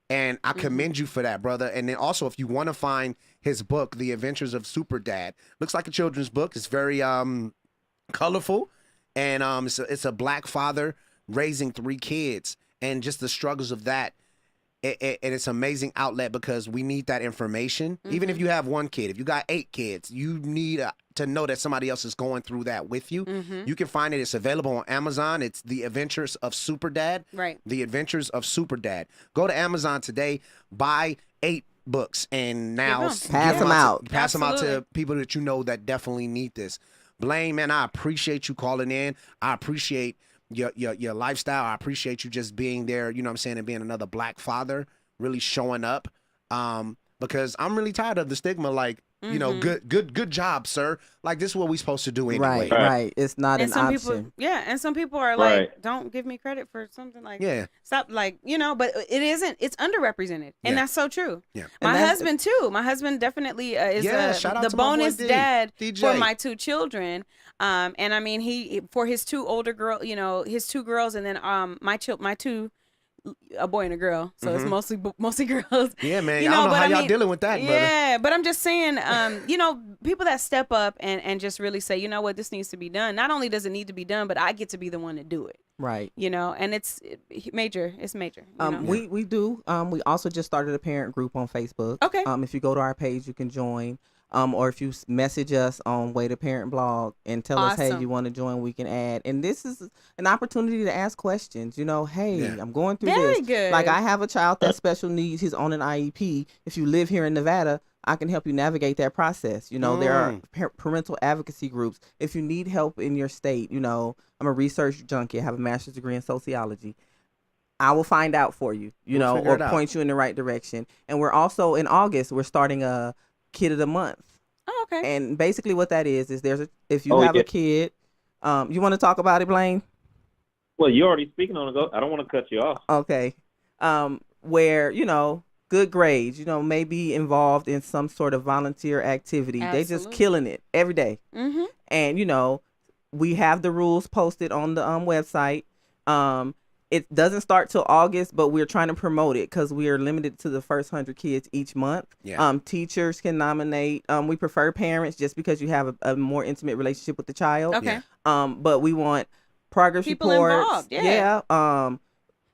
And I commend you for that, brother. And then also, if you want to find his book, The Adventures of Super Dad, looks like a children's book. It's very colorful. And it's a black father raising 3 kids and just the struggles of that. And it's an amazing outlet because we need that information. Even if you have 1 kid, if you got 8 kids, you need to know that somebody else is going through that with you. You can find it. It's available on Amazon. It's The Adventures of Super Dad. Right. The Adventures of Super Dad. Go to Amazon today, buy 8 books, and now Pass them out. Pass them out to Absolutely. people that you know that definitely need this. Blaine, man, I appreciate you calling in. I appreciate your lifestyle. I appreciate you just being there, you know what I'm saying, and being another black father, really showing up. Because I'm really tired of the stigma, like, good job, sir. Like, this is what we're supposed to do anyway. Right. It's not And an some option. people, and some people are Right. like, don't give me credit for something like, Yeah. stop, like, but it isn't. It's underrepresented, and Yeah. that's so true. Yeah. My And that's- husband too. My husband definitely is shout out the to my boy bonus D, dad DJ. for my 2 children. And I mean, he for his 2 older girl, his 2 girls, and then my 2. A boy and a girl, so it's mostly girls. Yeah, man. I don't know how y'all dealing with that, brother. Yeah, but I'm just saying, people that step up and just really say, you know what, this needs to be done. Not only does it need to be done, but I get to be the one to do it. Right. And it's major. It's major. We do. We also just started a parent group on Facebook. Okay. If you go to our page, you can join. Or if you message us on Way to Parent blog and tell us, hey, Awesome. you want to join, we can add. And this is an opportunity to ask questions. Hey, I'm going through Very this. good. Like, I have a child that's special needs. He's on an IEP. If you live here in Nevada, I can help you navigate that process. There are parental advocacy groups. If you need help in your state, I'm a research junkie. I have a master's degree in sociology. I will find out for you, We'll figure or it out. point you in the right direction. And we're also, in August, we're starting a Kid of the Month. Oh, okay. And basically what that is if you have a kid, you want to talk about it, Blaine? Well, you're already speaking on it. I don't want to cut you off. Okay. Where, good grades, may be involved in some sort of volunteer activity. They just Absolutely. killing it every day. Mm-hmm. And, we have the rules posted on the website. It doesn't start till August, but we're trying to promote it because we are limited to the first 100 kids each month. Yeah. Teachers can nominate. We prefer parents just because you have a more intimate relationship with the child. Okay. But we want progress People reports. involved, yeah.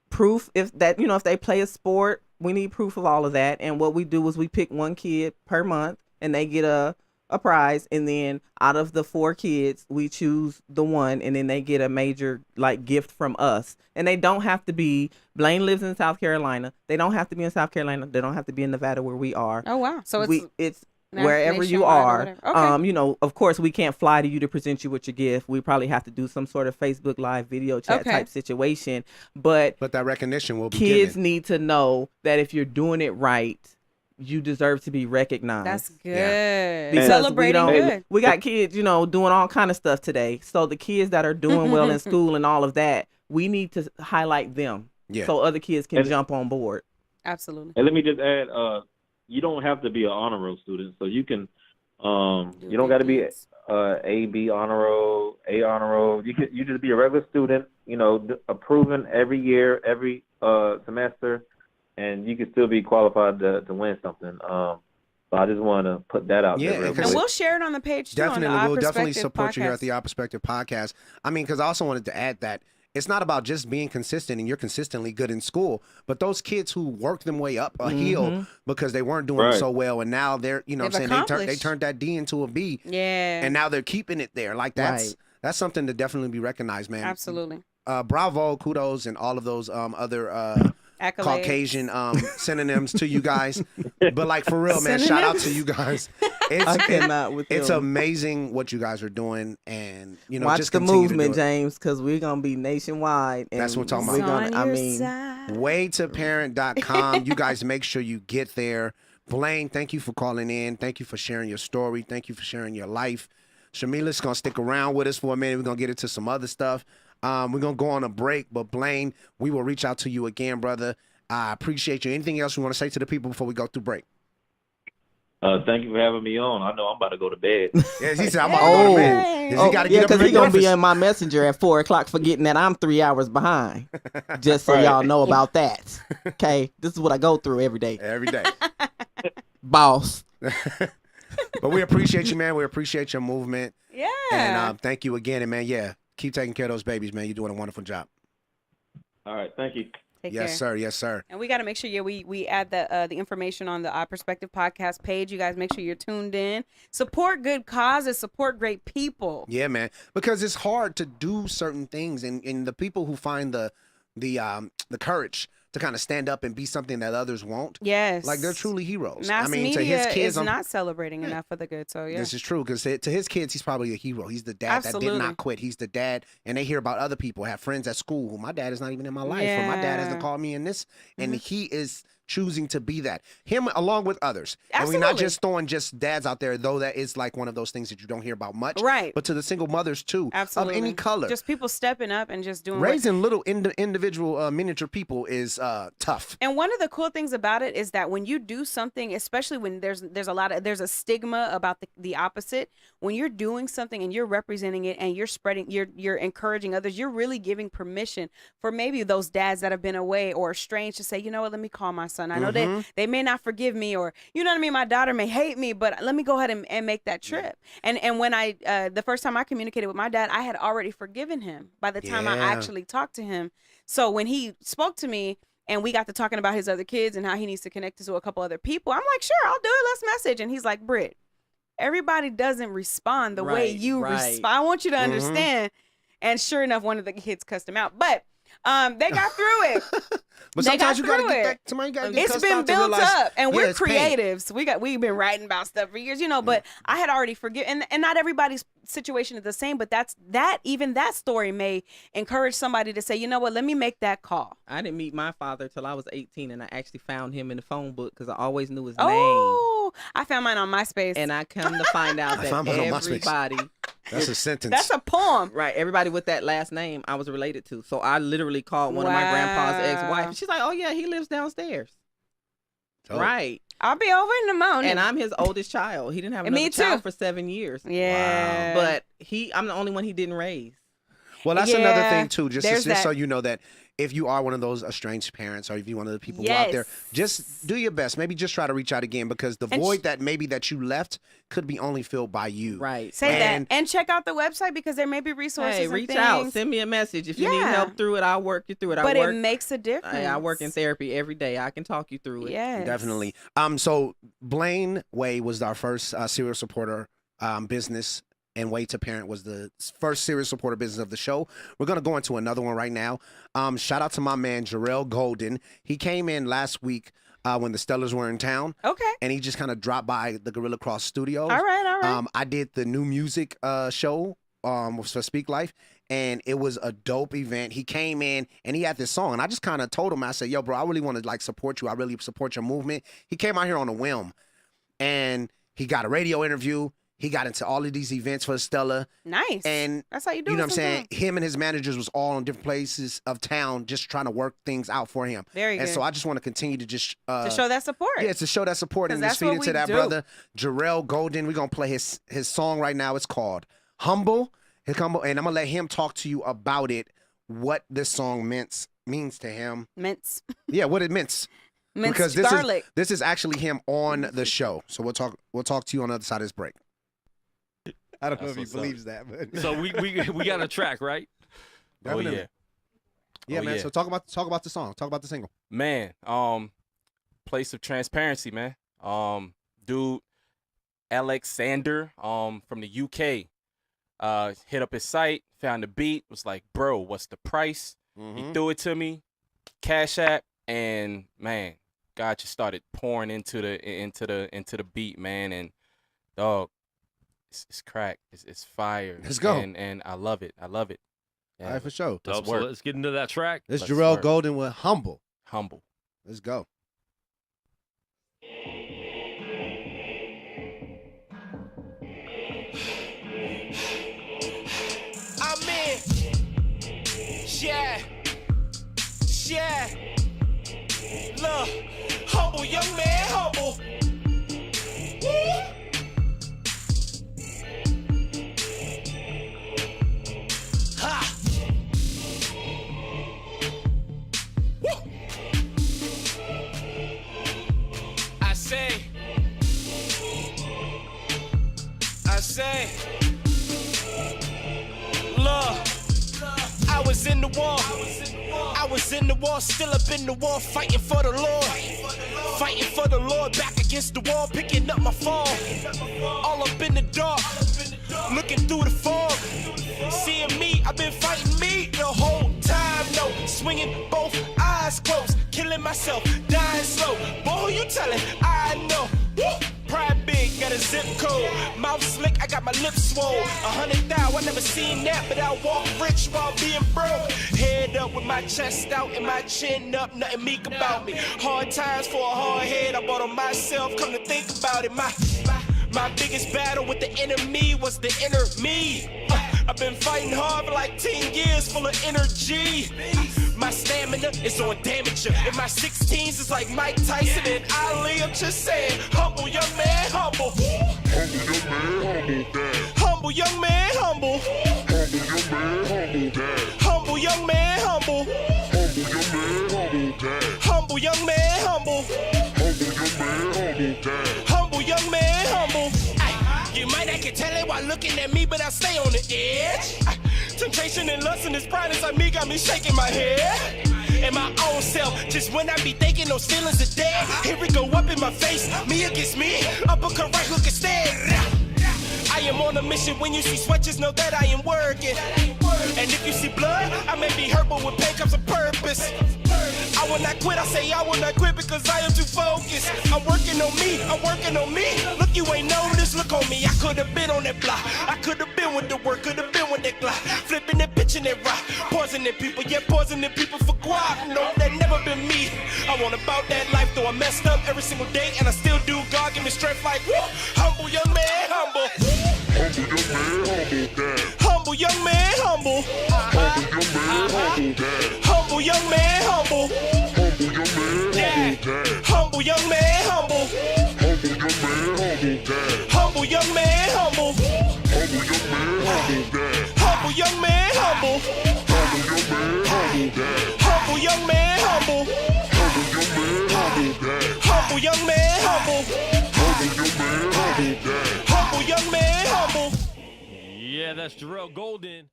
Proof if they play a sport, we need proof of all of that. And what we do is we pick 1 kid per month, and they get a a prize, and then out of the 4 kids, we choose the one, and then they get a major like gift from us. And they don't have to be. Blaine lives in South Carolina. They don't have to be in South Carolina. They don't have to be in Nevada where we are. Oh wow! So it's wherever you are. Okay. Of course, we can't fly to you to present you with your gift. We probably have to do some sort of Facebook Live video chat type situation. But that recognition will be kids given. need to know that if you're doing it right, you deserve to be recognized. That's good. Yeah. Because celebrating good. We got kids, doing all kind of stuff today. So the kids that are doing well in school and all of that, we need to highlight them so other kids can jump on board. Absolutely. And let me just add, you don't have to be an honor roll student, so you can. You don't got to be A, B honor roll, A honor roll. You just be a regular student. Approving every year, every semester. And you can still be qualified to win something. So I just want to put that out there. And we'll share it on the page too. Definitely, we'll definitely support you here at the Our Perspective Podcast. I mean, because I also wanted to add that it's not about just being consistent and you're consistently good in school, but those kids who worked them way up a hill because they weren't doing so well, and now they're, they turned that D into a B. Yeah. And now they're keeping it there. Like that's something to definitely be recognized, man. Absolutely. Bravo, kudos, and all of those other accolades. Caucasian synonyms to you guys. But like for real, man, shout out to you guys. It's amazing what you guys are doing, and watch just the movement, James, because we're gonna be nationwide. And that's what I'm talking about. Waytoparent.com. You guys make sure you get there. Blaine, thank you for calling in. Thank you for sharing your story. Thank you for sharing your life. Shamilya's gonna stick around with us for a minute. We're gonna get into some other stuff. We're going to go on a break, but Blaine, we will reach out to you again, brother. I appreciate you. Anything else you want to say to the people before we go through break? Thank you for having me on. I know I'm about to go to bed. Yeah, he said I'm about to go to bed. Because he's going to be in my messenger at 4 o'clock forgetting that I'm 3 hours behind. Just so y'all know about that. Okay? This is what I go through every day. Every day. Boss. But we appreciate you, man. We appreciate your movement. Yeah. And thank you again. And, man, keep taking care of those babies, man. You're doing a wonderful job. All right. Thank you. Take yes, care. Sir. Yes, sir. And we got to make sure, we add the information on the Our Perspective Podcast page. You guys make sure you're tuned in. Support good causes. Support great people. Yeah, man. Because it's hard to do certain things, and the people who find the courage to kind of stand up and be something that others won't. Yes. Like they're truly heroes. Mass media to his kids, is not celebrating enough for the good. So this is true, because to his kids, he's probably a hero. He's the dad that did not quit. He's the dad, and they hear about other people, have friends at school who my dad is not even in my life, or my dad hasn't called me in this, and he is choosing to be that. Him along with others. Absolutely. And we're not just throwing just dads out there, though that is like one of those things that you don't hear about much. Right. But to the single mothers too. Absolutely. Of any color. Just people stepping up and just doing raising little individual miniature people is tough. And one of the cool things about it is that when you do something, especially when there's a stigma about the opposite, when you're doing something and you're representing it and you're spreading, you're encouraging others, you're really giving permission for maybe those dads that have been away or estranged to say, you know what, let me call my son. I know they may not forgive me, or you know what I mean, my daughter may hate me, but let me go ahead and make that trip. And when I the first time I communicated with my dad, I had already forgiven him by the time I actually talked to him. So when he spoke to me and we got to talking about his other kids and how he needs to connect to a couple other people, I'm like, sure, I'll do it. Let's message. And he's like, Britt, everybody doesn't respond the way you respond. I want you to understand. And sure enough, one of the kids cussed him out, but they got through it. But sometimes you gotta get that. Somebody gotta get it's been built up, and we're creatives. Pain. We've been writing about stuff for years, But I had already forgiven, and not everybody's situation is the same. But even that story may encourage somebody to say, you know what, let me make that call. I didn't meet my father till I was 18, and I actually found him in the phone book because I always knew his name. Oh, I found mine on MySpace, and I come to find out that everybody. That's a sentence. That's a poem. Right. Everybody with that last name I was related to. So I literally called one of my grandpa's ex-wife. She's like, oh, yeah, he lives downstairs. Oh. Right. I'll be over in the morning. And I'm his oldest child. He didn't have another child for 7 years. Yeah. Wow. But I'm the only one he didn't raise. Well, that's another thing, too. Just so you know that if you are one of those estranged parents, or if you're one of the people who out there, just do your best. Maybe just try to reach out again, because the void that you left could be only filled by you. Right. Say that. And check out the website, because there may be resources. Hey, reach out. Send me a message. If you need help through it, I'll work you through it. But it makes a difference. I work in therapy every day. I can talk you through it. Yes. Definitely. So Blaine Way was our first serial supporter business, and Way to Parent was the first serious supporter business of the show. We're going to go into another one right now. Shout out to my man, Jarrell Golden. He came in last week when the Stellars were in town. Okay. And he just kind of dropped by the Gorilla Cross Studios. All right. I did the new music show for Speak Life, and it was a dope event. He came in, and he had this song, and I just kind of told him, I said, yo, bro, I really want to, like, support you. I really support your movement. He came out here on a whim, and he got a radio interview. He got into all of these events for Stella. Nice. And that's how you do it. You know what I'm saying? Him and his managers was all in different places of town just trying to work things out for him. Very good. And so I just want to continue to just... to show that support. Yeah, to show that support and just feed into that brother. Jarrell Golden, we're going to play his song right now. It's called Humble. And I'm going to let him talk to you about it, what this song means to him. Mints. Yeah, what it means. Minced because garlic. This is actually him on the show. So we'll talk to you on the other side of this break. I don't know if he believes that, but so we got a track, right? Oh yeah, yeah, man. Yeah. So talk about the song. Talk about the single. Man, Place of Transparency, man. Dude, Alexander, from the UK, hit up his site, found the beat, was like, bro, what's the price? He threw it to me, Cash App, and man, God just started pouring into the beat, man, and dog. It's crack. It's fire. Let's go. And I love it. Yeah. All right, for sure. Let's So let's get into that track. It's Jarrell Golden with Humble. Humble. Let's go. I'm in. Yeah. Look, humble young man, humble. Woo. Ha! Woo! I say, look, I was in the war, still up in the war, fighting for the Lord, back against the wall, picking up my phone, all up in the dark, looking through the fog, seeing me, I've been fighting me the whole time, no, swinging both eyes closed, killing myself, dying slow, boy, who you telling, I know, woo! Pride big, got a zip code, mouth slick, I got my lips swole, 100,000, I never seen that, but I walk rich while being broke, head up with my chest out and my chin up, nothing meek about me, hard times for a hard head, I bought on myself, come to think about it, my biggest battle with the enemy was the inner me. I've been fighting hard for like 10 years, full of energy. My stamina is on damager. In my 16s, it's like Mike Tyson and Ali. I'm just saying, humble young man, humble. Humble young man, humble. Humble young man, humble. Humble young man, humble. Humble young man, humble. You might not can tell it while looking at me, but I stay on the edge. Temptation and lust and this pride inside me got me shaking my head. And my own self, just when I be thinking those feelings are dead. Here we go up in my face, me against me, uppercut right hook instead. I am on a mission, when you see sweat, just know that I am working. And if you see blood, I may be hurt, but with pain comes a purpose. I will not quit, I say I will not quit because I am too focused. I'm working on me. Look, you ain't noticed, look on me. I could have been on that block. I could have been with the work, could have been with that glock. Flipping and pitching that rock. Poisoning people, yeah, poisoning people for guap. No, that never been me. I want about that life, though I messed up every single day. And I still do, God give me strength like, woo. Humble young man, humble. Humble young man, humble. Humble young man, humble. Yeah. Humble young man, humble. Humble young man, humble. Humble young man, humble. Humble young man, humble. Humble young man, humble. Humble young man, humble. Yeah, that's Jarrell Golden.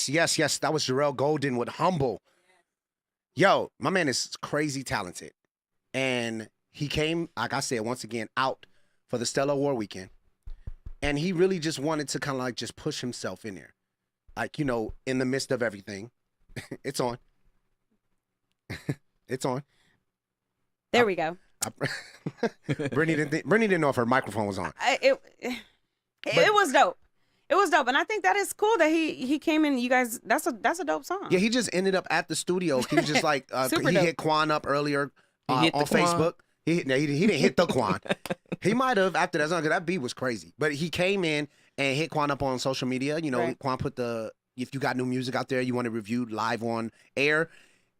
Yes, that was Jarrell Golden with Humble. Yo, my man is crazy talented. And he came, like I said, once again, out for the Stellar Award weekend. and he really just wanted to kind of like just push himself in there, like, you know, in the midst of everything. It's on. It's on. There we go. Brittany didn't know if her microphone was on. It was dope. It was dope, and I think that is cool that he came in. You guys, that's a dope song. Yeah, he just ended up at the studio. He was just like he hit Quan up earlier on Facebook. He didn't hit the Quan. He might have after that song, because that beat was crazy. But he came in and hit Quan up on social media. You know, right. Quan put if you got new music out there, you want it reviewed live on air.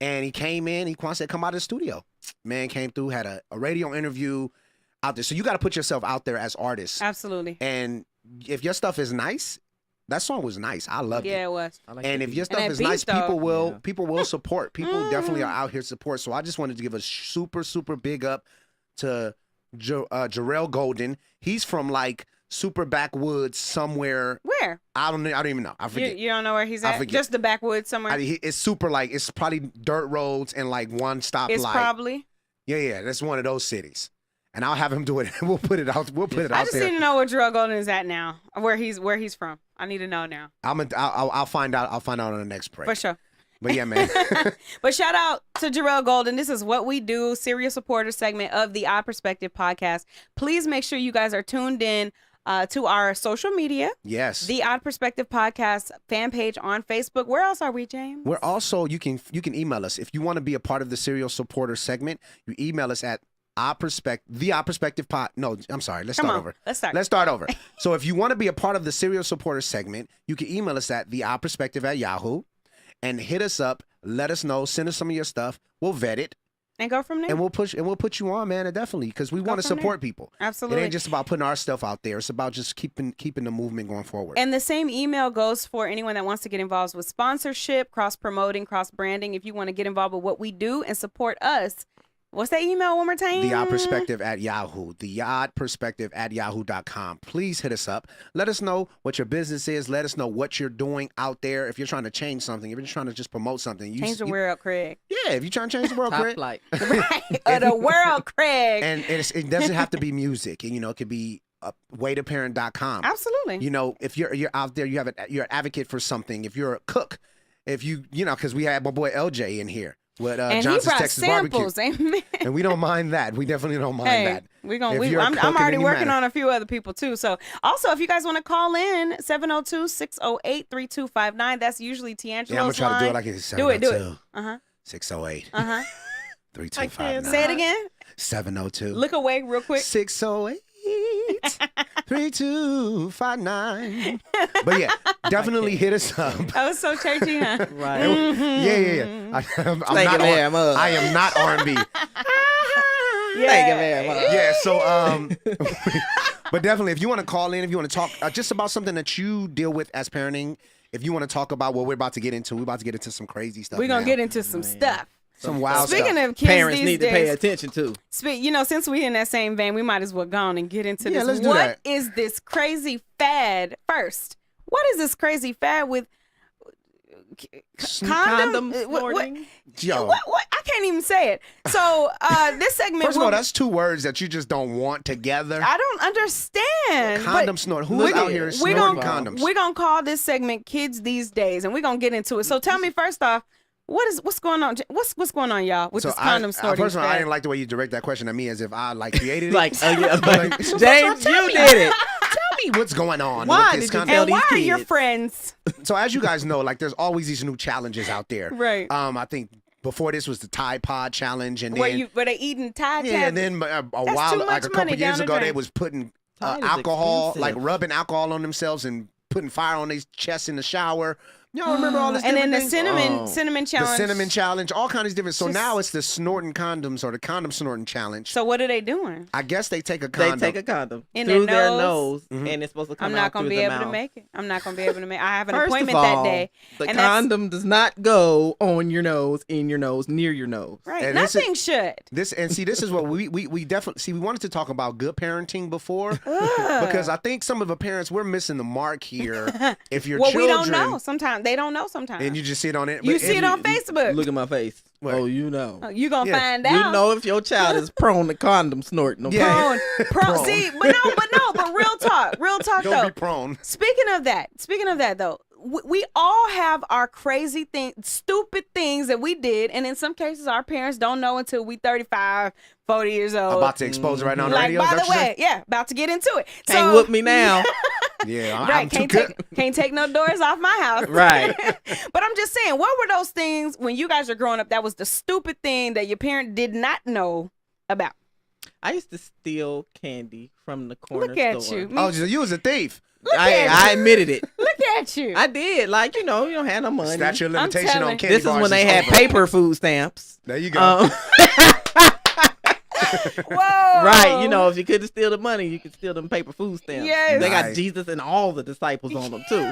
And he came in, Quan said, come out of the studio. Man came through, had a radio interview out there. So you got to put yourself out there as artists. Absolutely. And if your stuff is nice, that song was nice. I loved it. Yeah, it was. And if your stuff is nice, people will support. People definitely are out here to support. So I just wanted to give a super, super big up to Jarrell Golden. He's from like super backwoods somewhere. Where? I don't even know. I forget. You don't know where he's at? Just the backwoods somewhere? It's super like, it's probably dirt roads and like one stop light. It's probably. Yeah. That's one of those cities. And I'll have him do it. We'll put it out. We'll put it out there. I just need to know where Jarrell Golden is at now. Where he's from. I need to know now. I'll find out. I'll find out on the next break. For sure. But yeah, man. But shout out to Jarrell Golden. This is What We Do, serial supporter segment of the Odd Perspective podcast. Please make sure you guys are tuned in to our social media. Yes. The Odd Perspective podcast fan page on Facebook. Where else are we, James? We're also, you can email us. If you want to be a part of the serial supporter segment, you email us at Let's start over. Let's start over. So if you want to be a part of the serial supporter segment, you can email us at theoddperspective@yahoo and hit us up. Let us know. Send us some of your stuff. We'll vet it. And go from there. And we'll put you on, man, definitely, because we want to support people. Absolutely. It ain't just about putting our stuff out there. It's about just keeping the movement going forward. And the same email goes for anyone that wants to get involved with sponsorship, cross-promoting, cross-branding. If you want to get involved with what we do and support us, what's that email one more time? TheOddPerspective@Yahoo. TheOddPerspective@Yahoo.com. Please hit us up. Let us know what your business is. Let us know what you're doing out there. If you're trying to change something, if you're trying to just promote something. Change the world, Craig. Yeah, if you're trying to change the world, Craig. Top flight. The world, Craig. And it doesn't have to be music. You know, it could be waytoparent.com. Absolutely. You know, if you're out there, you're an advocate for something. If you're a cook, because we had my boy LJ in here. With and Johnson's he brought Texas samples, Barbecue. amen. And we don't mind that. We definitely don't mind that. I'm already working on a few other people too. So also, if you guys want to call in, 702-608-3259. That's usually Tiangelo's line. Yeah, I'm gonna try to do it like it's 702. Do it. 608. 3259. Say it again. 702. Look away real quick. 608. 3259. But yeah, definitely hit us up. That was so churchy, huh? Right. Yeah. I am not R&B. Yeah, so but definitely if you want to call in, if you want to talk just about something that you deal with as parenting, if you want to talk about what we're about to get into, we're about to get into some crazy stuff. We're going to get into some stuff. Some wild Speaking stuff. of kids Parents these need days, to pay attention to. Since we in that same vein, we might as well go on and get into this. Let's do What that. is this crazy fad? First, what is this crazy fad with Condom snorting? Yo. What? I can't even say it. So this segment. First of all, that's two words that you just don't want together. I don't understand. Condom snorting. Who is out here snorting condoms? We're gonna call this segment "Kids These Days," and we're gonna get into it. So tell me first off, what's going on? What's going on, y'all, with this condom snorting? First of all, fad? I didn't like the way you direct that question at me, as if I created it. James, you did it. Tell me what's going on. Why with this did you condom. tell And why these are kids? your friends? So as you guys know, there's always these new challenges out there. Right. I think before this was the Tide Pod challenge, and Were then they eating Tide? yeah, and then a while, too much a couple money years down the ago, they drain. was putting Tide is alcohol, expensive. rubbing alcohol on themselves and putting fire on their chests in the shower. Y'all remember all this? And then the different things? cinnamon challenge. The cinnamon challenge, all kinds of different. So Just- now it's the snorting condoms or the condom snorting challenge. So what are they doing? I guess they take a They condom. take a condom In through their their nose? nose, and it's supposed to come I'm not out gonna through be the able mouth. to make it. I have an First appointment of all, that day. The and that's- condom does not go on your nose, in your nose, near your nose. Right. And Nothing should. This is what we definitely see. We wanted to talk about good parenting before because I think some of the parents, we're missing the mark here. If your Well, we children, don't know. Sometimes they don't know. Sometimes. and you just see it on it. You see it on Facebook. Look at my face. What? Oh, you know. You gonna Yeah. find out. You know if your child is prone to condom snorting. Okay? Yeah. Prone. Prone. See, but real talk Don't though. be prone. Speaking of that though, we all have our crazy things, stupid things that we did, and in some cases our parents don't know until we 35, 40 years old. About to expose it right now on the like, radio. by the way, yeah, about to get into it. Can't whoop me now. Yeah, right, I'm too good. Can't take no doors off my house. Right. But I'm just saying, what were those things when you guys were growing up that was the stupid thing that your parent did not know about? I used to steal candy from the corner Look at store. you. Oh, so you was a thief. I admitted it. Look at you. I did. Like, you don't have no money. Statute of limitation telling- on candy This is bars when they had over. paper food stamps. There you go. Whoa. Right. If you couldn't steal the money, you could steal them paper food stamps. Yes. They got Nice. Jesus and all the disciples on them, too.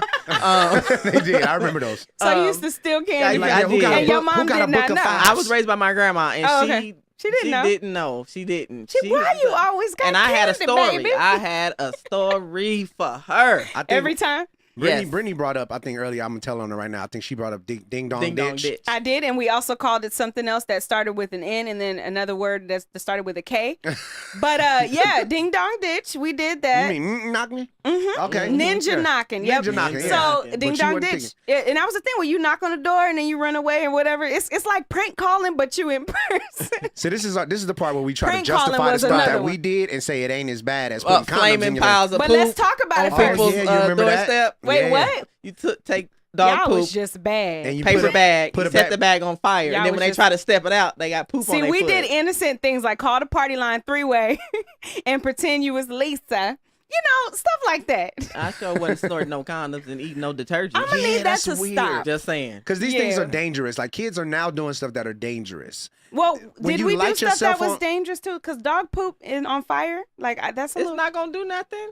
They did. I remember those. So you used to steal candy, yeah, I who got did. a and your book- who mom got a did book not of know. fives? I was raised by my grandma, and Oh, okay. She didn't know. She didn't. Why you always got And I had a candy, story. baby? I had a story for her. I think Every time. Brittany brought up, I think earlier, I'm going to tell on her right now, I think she brought up Ding Dong Ding Dong Ditch. Ditch. I did, and we also called it something else that started with an N and then another word that started with a K. But yeah, Ding Dong Ditch, we did that. You mean knock me? Mm-hmm. Okay. Ninja Yeah. knocking. Yep. Ninja knocking, yeah. So But Ding you Dong wasn't Ditch. Yeah, and that was the thing where you knock on the door and then you run away or whatever. It's like prank calling, but you in person. So this is the part where we try Prank to calling justify the was stuff another that we one. did and say it ain't as bad as putting condoms in Flaming your piles of But poop let's talk about it on first. people's Yeah, you remember that? doorstep. Wait, Yeah. what? You take dog Y'all poop, was just bad. And you paper put a- bag, put you a set bag- the bag on fire, Y'all and then was when they just- try to step it out, they got poop on See, their we foot. did innocent things like call the party line 3-way and pretend you was Lisa. Stuff like that. I sure wasn't snorting no condoms and eating no detergent. I'm gonna Yeah, need that that's to weird. stop. Just saying. Because these things Yeah. are dangerous. Like, kids are now doing stuff that are dangerous. Well, When did you we do light stuff that yourself was on- dangerous too? Because dog poop is on fire. Like that's a It's little. not gonna do nothing.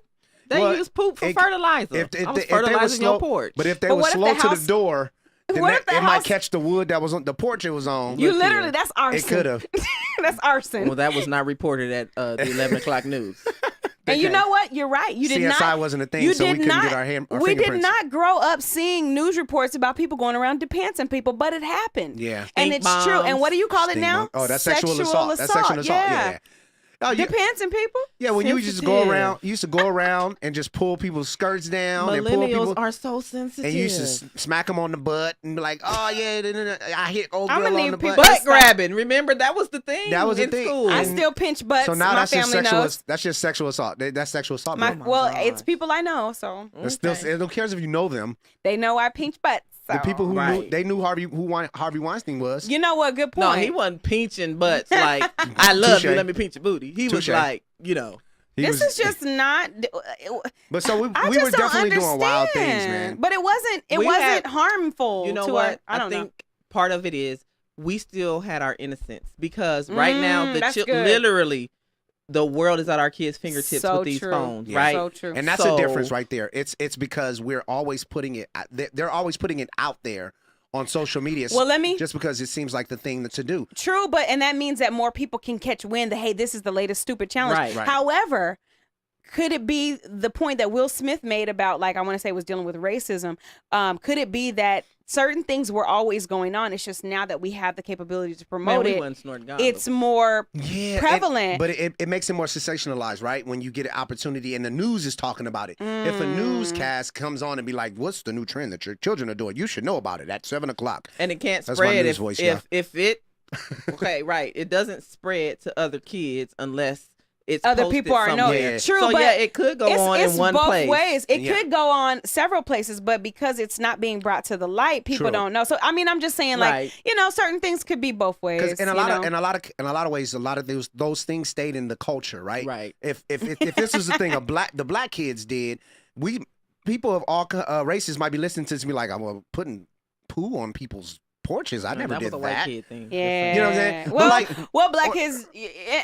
They Well, use poop for it- fertilizer. If I was they were fertilizing slow, your porch. but if they But were what if slow the to house- the door, then What if the it might house- catch the wood that was on the porch it was on. You Look literally, here. that's arson. It could have. That's arson. Well, that was not reported at the 11 o'clock news. And you know what? You're right. You did CSI not. wasn't a thing, you so we did couldn't not, get our we did fingerprints. not grow up seeing news reports about people going around depantsing people, but it happened. Yeah. And Stink it's true. And what do you call it Stink now? bomb. Oh, that's sexual assault. That's sexual assault. Yeah. Oh, you, Depantsing people? yeah, when you would just go around, you used to go around and just pull people's skirts down and pull Millennials people. are so sensitive. And you used to smack them on the butt and be like, oh, yeah, I hit old I'ma girl need on the people- butt. butt grabbing. Remember, that was the thing. That was the in thing. school. I And- still pinch butts. So now my that's just family sexual. knows. That's just sexual assault. That's sexual assault. Well, it's people I know, so It's still, it don't care if you know them. they know I pinch butts. So. The people who knew, Right. they knew Harvey Weinstein was. You know what? Good No, point. he wasn't pinching butts like, I love you, Touche. let me pinch your booty. He was Touche. like, He This was- is just not. But so we I were just don't definitely doing wild things, understand. man. But it wasn't. It We wasn't had- harmful. you know to what? I don't think part of it is we still had our innocence because right now that's good. literally the world is at our kids' fingertips So with these true. phones, Yeah. right? So true. And that's So- the difference right there. It's because we're always putting it. They're always putting it out there on social media. Well, let me- just because it seems like the thing to do. True, and that means that more people can catch wind that hey, this is the latest stupid challenge. Right. Right. However, could it be the point that Will Smith made about like I want to say was dealing with racism? Could it be that certain things were always going on? It's just now that we have the capability to Man, promote we it, wasn't snorting condoms. it's more Yeah, prevalent. but it makes it more sensationalized, right? When you get an opportunity and the news is talking about it. If a newscast comes on and be like, "What's the new trend that your children are doing? You should know about it at 7:00." and it can't That's my spread news if voice, yeah. if it okay, right. It doesn't spread to other kids unless it's other posted people are no somewhere. true, So but yeah, it could go on it's in one both place. ways. It Yeah. could go on several places, but because it's not being brought to the light, people True. don't know. So I mean, I'm just saying, Right. like certain things could be both ways. Because in a you lot know? of ways, a lot of those things stayed in the culture, right? Right. If this was the thing the black kids did, people of all races might be listening to this and be like, I'm putting poo on people's porches. I never that did was a white that. kid thing. Yeah. You know what I'm saying? But Well, like, black or- kids,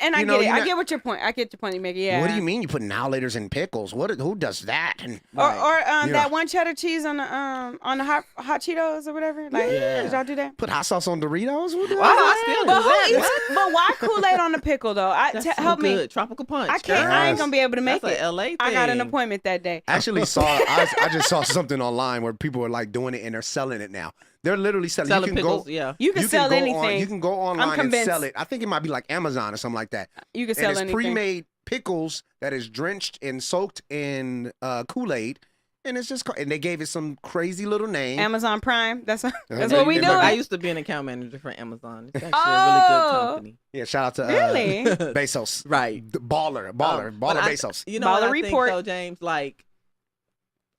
and I you get know, it. you're I not- get what your point. I get your point you make. Yeah. What do you mean you put alligators in pickles? Who does that? And Or Yeah. that one cheddar cheese on the hot Cheetos or whatever. Like, Yeah. did y'all do that? put hot sauce on Doritos? What the Wow, I still But do who that. eats? But why Kool-Aid on the pickle though? That's so help me. good. Tropical punch. I can't. I ain't Yes. gonna be able to make That's it. a LA thing. I got an appointment that day. I actually saw. I just saw something online where people are like doing it and they're selling it now. They're literally selling. Selling you can pickles, go. yeah. You can sell go anything. you can go online and convinced. sell it. I think it might be like Amazon or something like that. You can And sell it's anything. pre-made pickles that is drenched and soaked in Kool-Aid. And it's just, and they gave it some crazy little name. Amazon Prime. That's what we do. I used to be an account manager for Amazon. It's actually a really good company. Yeah, shout out to Really? Bezos. Right. Baller Bezos. You know Baller what I report. think, though, James? Like,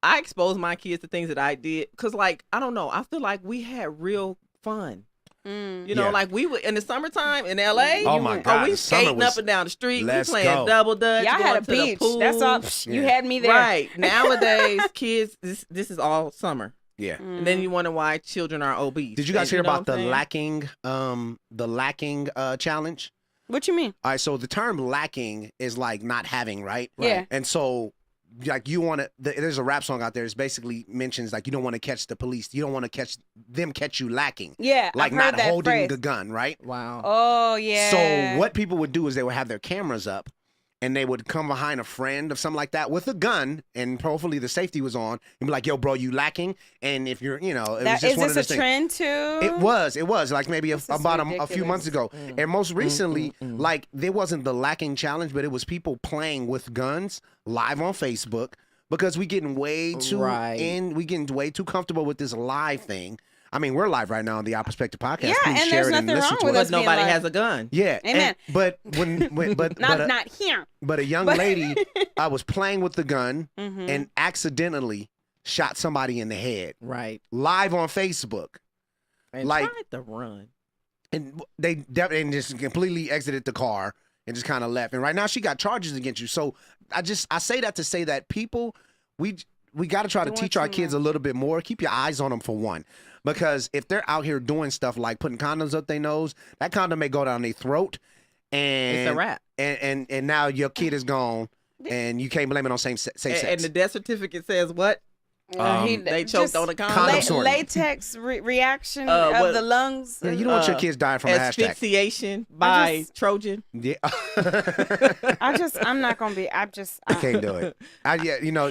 I exposed my kids to things that I did. Because, like, I don't know. I feel like we had real fun. You know, like we would in the summertime in LA. Oh my God, we skating up and down the street. We playing double dutch. Y'all had a beach. That's all. You had me there. Right. Nowadays, kids, this is all summer. Yeah. And then you wonder why children are obese. Did you guys hear about the lacking challenge? What you mean? All right, so the term lacking is like not having, right? Yeah. And so like you want to, there's a rap song out there that basically mentions like you don't want to catch the police. You don't want to catch you lacking. Yeah, like I've heard not that holding phrase. the gun, right? Wow. Oh, yeah. So what people would do is they would have their cameras up and they would come behind a friend or something like that with a gun, and hopefully the safety was on, and be like, yo, bro, you lacking? And if you're, it was just is one of this those a things. trend too? It was like maybe about a few months ago. And most recently, like there wasn't the lacking challenge, but it was people playing with guns live on Facebook because we getting way too way too comfortable with this live thing. I mean, we're live right now on the Our Perspective podcast. Yeah, Please and share there's it and nothing listen wrong to with it. us But nobody has a gun. Yeah. Amen. But not here. But a young lady, I was playing with the gun and accidentally shot somebody in the head. Right. Live on Facebook. And like tried to run. And they just completely exited the car and just kind of left. And right now she got charges against you. So I say that to say that people, we got to try to teach our kids a little bit more. Keep your eyes on them for one. Because if they're out here doing stuff like putting condoms up their nose, that condom may go down their throat. And it's a wrap. And now your kid is gone and you can't blame it on same sex. And the death certificate says what? They choked on a condom. Latex reaction of the lungs. Yeah, you don't want your kids dying from a hashtag. Asphyxiation by Trojan. Yeah. I'm not gonna be. I can't do it.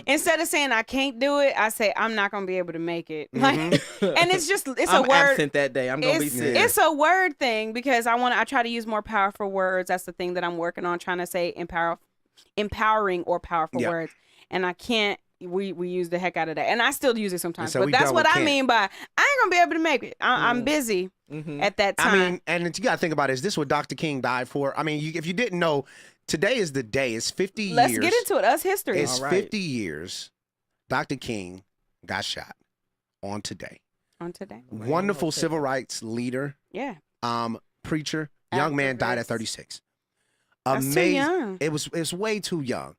Instead of saying I can't do it, I say I'm not gonna be able to make it. Like, and it's a word. I'm absent that day. I'm gonna be sick. It's a word thing because I try to use more powerful words. That's the thing that I'm working on, trying to say empowering or powerful words, and I can't. We use the heck out of that, and I still use it sometimes. So but that's what I mean by I ain't gonna be able to make it. I'm busy at that time. I mean, and you gotta think about it. Is this what Dr. King died for? I mean, if you didn't know, today is the day. It's 50 years. Let's get into it. Us history. It's 50 years. Dr. King got shot on today. Wonderful civil rights leader. Yeah. Preacher. Young man died at 36. That's too young. It was way too young.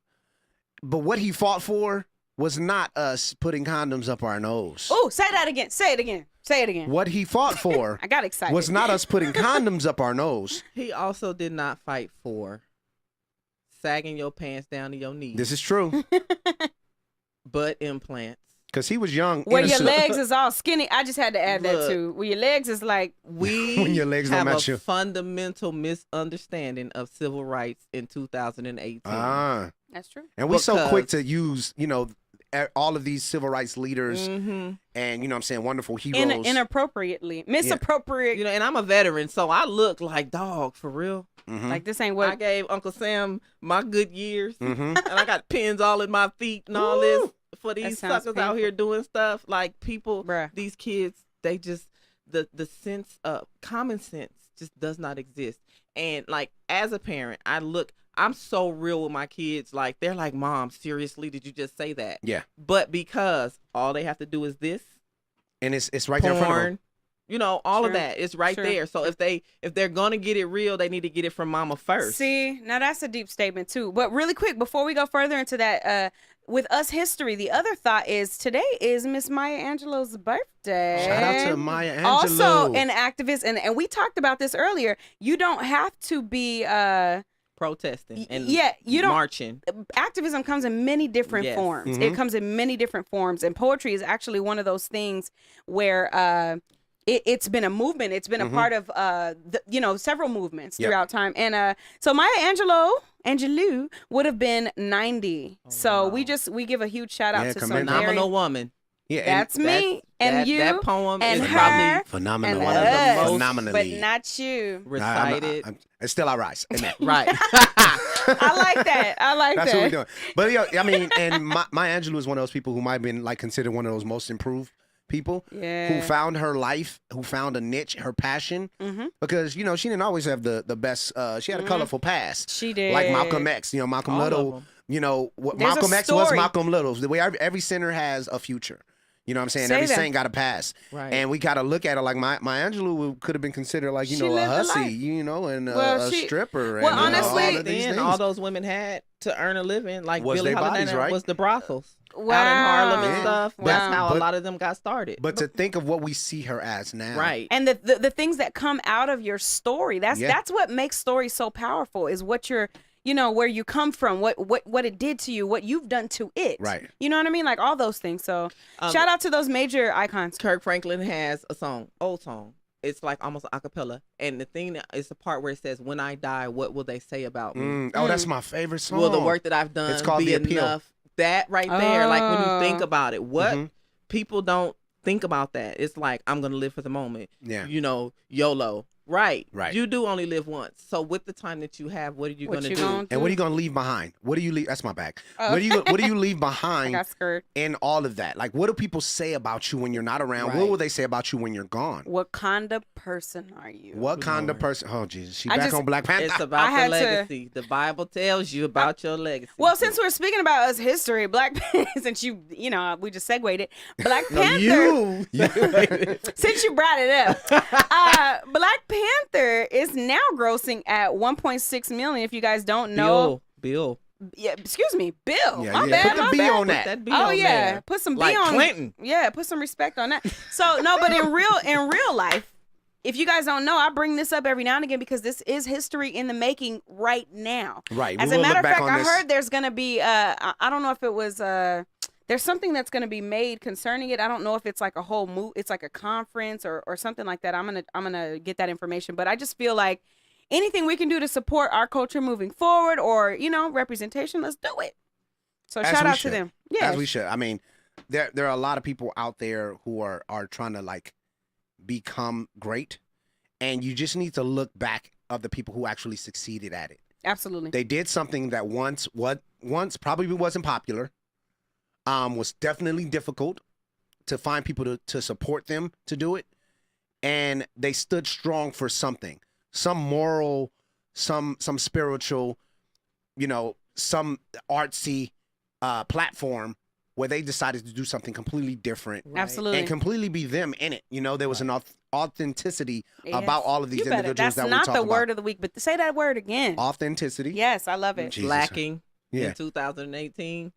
But what he fought for was not us putting condoms up our nose. Oh, say that again. Say it again. Say it again. What he fought for I got excited. was not us putting condoms up our nose. He also did not fight for sagging your pants down to your knees. This is true. Butt implants. Because he was young. Where your legs is all skinny. I just had to add that too. Where your legs is like. When your legs don't match you. you. Fundamental misunderstanding of civil rights in 2018. That's true. And we're so quick to use, all of these civil rights leaders and, I'm saying, wonderful heroes. Inappropriately. Misappropriate. And I'm a veteran, so I look like dog, for real. Like this ain't what. I gave Uncle Sam my good years. And I got pins all in my feet and all this for these suckers out here doing stuff. Like people, these kids, they just, the sense of common sense just does not exist. And like, as a parent, I'm so real with my kids. Like, they're like, Mom, seriously, did you just say that? Yeah. But because all they have to do is this. And it's right there in front of them. All of that. It's right there. So if they're going to get it real, they need to get it from mama first. See, now that's a deep statement too. But really quick, before we go further into that, with us history, the other thought is today is Miss Maya Angelou's birthday. Shout out to Maya Angelou. Also an activist. And we talked about this earlier. You don't have to be... protesting and you don't marching. Activism comes in many different forms. It comes in many different forms, and poetry is actually one of those things where it's been a movement. It's been a part of several movements throughout time. And so Maya Angelou would have been 90. So we give a huge shout out to some phenomenal woman. Yeah, that's me. that poem and is her probably phenomenal. one of the most phenomenally. But not you. recited. It's still I rise. Amen. Right. I like that. I like That's that. what we're doing. But I mean, and Maya Angelou is one of those people who might have been like considered one of those most improved people who found her life, who found a niche, her passion. Because she didn't always have the best. She had a colorful past. She did. Like Malcolm X. Malcolm All Little. There's Malcolm a X was story. Malcolm Little. The way every sinner has a future. You know what I'm saying? Say Every that. saint got a past. Right. And we got to look at it like Maya Angelou could have been considered like, She a lived a hussy, life. and Well, a she- stripper. well, and, honestly, all of these Then things. all those women had to earn a living, like Was Billie their Holiday, bodies, right? was the brothels out in Wow. Harlem and stuff. But- That's how a but- lot of them got started. But to think of what we see her as now. Right. And the things that come out of your story, that's what makes stories so powerful, is what you're, where you come from, what it did to you, what you've done to it. Right. You know what I mean? Like all those things. So shout out to those major icons. Kirk Franklin has a song, old song. It's like almost a cappella. And the thing is the part where it says, when I die, what will they say about me? Oh, that's my favorite song. Will the work that I've done It's called be The Appeal. enough? That right there, like when you think Oh. about it, what people don't think about that. It's like, I'm going to live for the moment. Yeah. YOLO. Right. Right. You do only live once. So with the time that you have, what are you going to do? And what are you going to leave behind? What do you leave? That's my bag. Oh. What do you leave I behind got scared. in all of that? Like, what do people say about you when you're not around? Right. What will they say about you when you're gone? What kind of person are you? What kind of person? Oh, Jesus. She I back just- on Black Panther. It's I about had the to- legacy. The Bible tells you about your legacy. Well, since we're speaking about us history, since we just segued it, Black Panther. You. Since you brought it up, Black Panther is now grossing at 1.6 million. If you guys don't know, Bill. yeah, excuse me, Bill. Yeah, my yeah. bad. Put the my B bad. on that. That B Oh on yeah, there. put some B Like on Clinton. Yeah, put some respect on that. So no, but in real life, if you guys don't know, I bring this up every now and again because this is history in the making right now. Right. As We a will matter look of back fact, on I this. heard there's gonna be I don't know if it was there's something that's gonna be made concerning it. I don't know if it's like a whole it's like a conference or something like that. I'm gonna get that information. But I just feel like anything we can do to support our culture moving forward or, representation, let's do it. So As shout we out to should. them. Yeah. As we should. I mean, there are a lot of people out there who are trying to like become great, and you just need to look back of the people who actually succeeded at it. Absolutely. They did something that once probably wasn't popular, was definitely difficult to find people to support them to do it, and they stood strong for something, some moral, some spiritual, some artsy platform where they decided to do something completely different. Right. Absolutely. And completely be them in it. There was an authenticity Yes. about all of these You better. individuals That's that we not talk the about. word of the week, but say that word again. Authenticity. Yes, I love it. Jesus. Lacking Yeah. in 2018.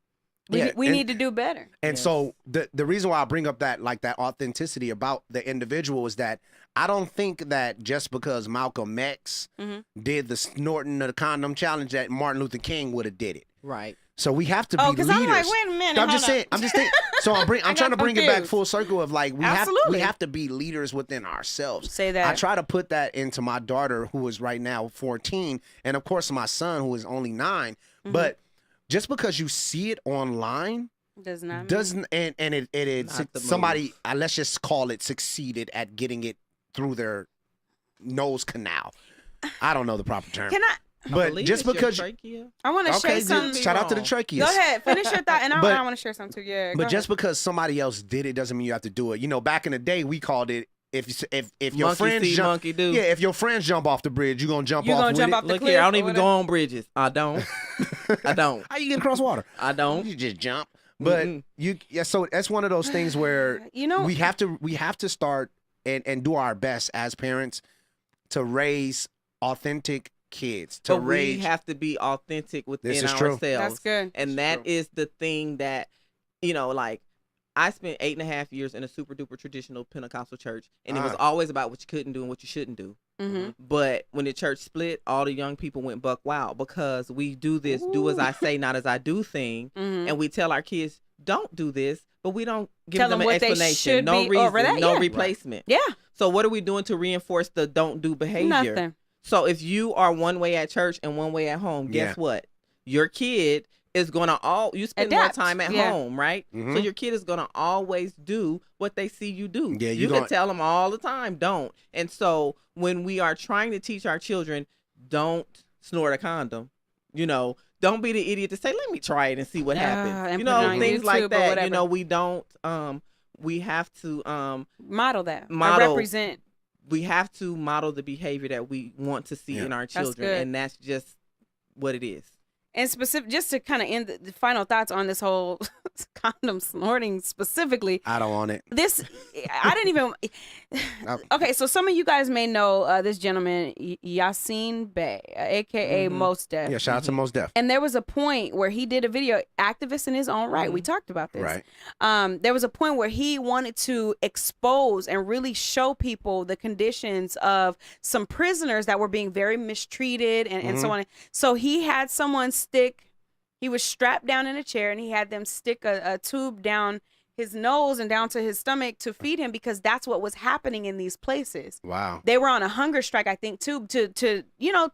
We and- need to do better. And so the reason why I bring up that authenticity about the individual is that I don't think that just because Malcolm X did the snorting of the condom challenge that Martin Luther King would have did it. Right. So we have to be Oh, leaders. because I'm like, wait a minute. I'm just hold saying. up. I'm just saying. So I'm I trying to got bring it back confused. full circle of like we Absolutely. have to be leaders within ourselves. Say that. I try to put that into my daughter who is right now 14, and of course my son who is only 9. Mm-hmm. But just because you see it online Does not mean- doesn't and it Not the somebody let's just call it succeeded at getting it through their nose canal. I don't know the proper term. Can I? But just because I want to okay, share something. shout out to the tracheas. Go ahead, finish your thought, and But- I want to share something too. Yeah, But go just ahead. because somebody else did it doesn't mean you have to do it. Back in the day, we called it if your Monkey friends see, jump, monkey do. yeah, if your friends jump off the bridge, you're gonna jump You off gonna with jump it. off the Look cliff here, I don't or even whatever. go on bridges. I don't. I don't. How you get across water? I don't. You just jump. But so that's one of those things where we have to start and do our best as parents to raise authentic kids. To But raise we have to be authentic within This is true. ourselves. That's good. And that is the thing that, like, I spent 8.5 years in a super duper traditional Pentecostal church, and it was always about what you couldn't do and what you shouldn't do. Mm-hmm. But when the church split, all the young people went buck wild because we do this do as I say, not as I do thing. Mm-hmm. And we tell our kids, don't do this, but we don't give Tell them them an what they explanation. should No be reason, over that, no yeah. replacement. Yeah. So what are we doing to reinforce the don't do behavior? Nothing. So if you are one way at church and one way at home, guess Yeah. what? Your kid is gonna you spend Adapt. more time at home, right? So your kid is gonna always do what they see you do. Yeah, you can tell them all the time, don't. And so when we are trying to teach our children, don't snort a condom, don't be the idiot to say, let me try it and see what happens. Things like that. We don't. We have to model that. Model, represent. We have to model the behavior that we want to see in our children, and that's just what it is. And just to kind of end the final thoughts on this whole condom snorting specifically. I don't want it. I didn't even. Okay, so some of you guys may know this gentleman, Yassine Bey, a.k.a. Mos Def. Yeah, shout out to Mos Def. And there was a point where he did a video, activist in his own right. We talked about this. Right. There was a point where he wanted to expose and really show people the conditions of some prisoners that were being very mistreated and so on. So he had someone he was strapped down in a chair and he had them stick a tube down his nose and down to his stomach to feed him, because that's what was happening in these places. Wow. They were on a hunger strike, I think, too, to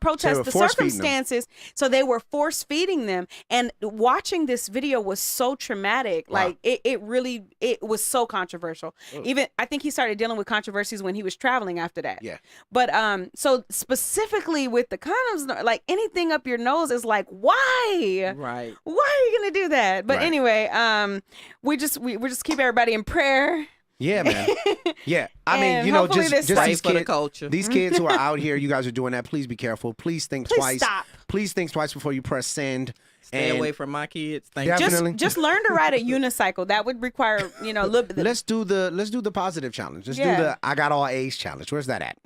protest the circumstances. So they were force feeding them. And watching this video was so traumatic. Wow. Like it was so controversial. Even I think he started dealing with controversies when he was traveling after that. Yeah. But so specifically with the condoms, like anything up your nose is like, why? Right. Why are you gonna do that? But anyway, we just keep everybody in prayer. Yeah, man. Yeah. I And mean, hopefully just this these for the kids, culture. these kids who are out here, you guys are doing that. Please be careful. Please think twice. Stop. Please think twice before you press send. Stay away from my kids. Thank you. Definitely. Just learn to ride a unicycle. That would require, a little bit. Let's do the positive challenge. Let's do the I got all A's challenge. Where's that at?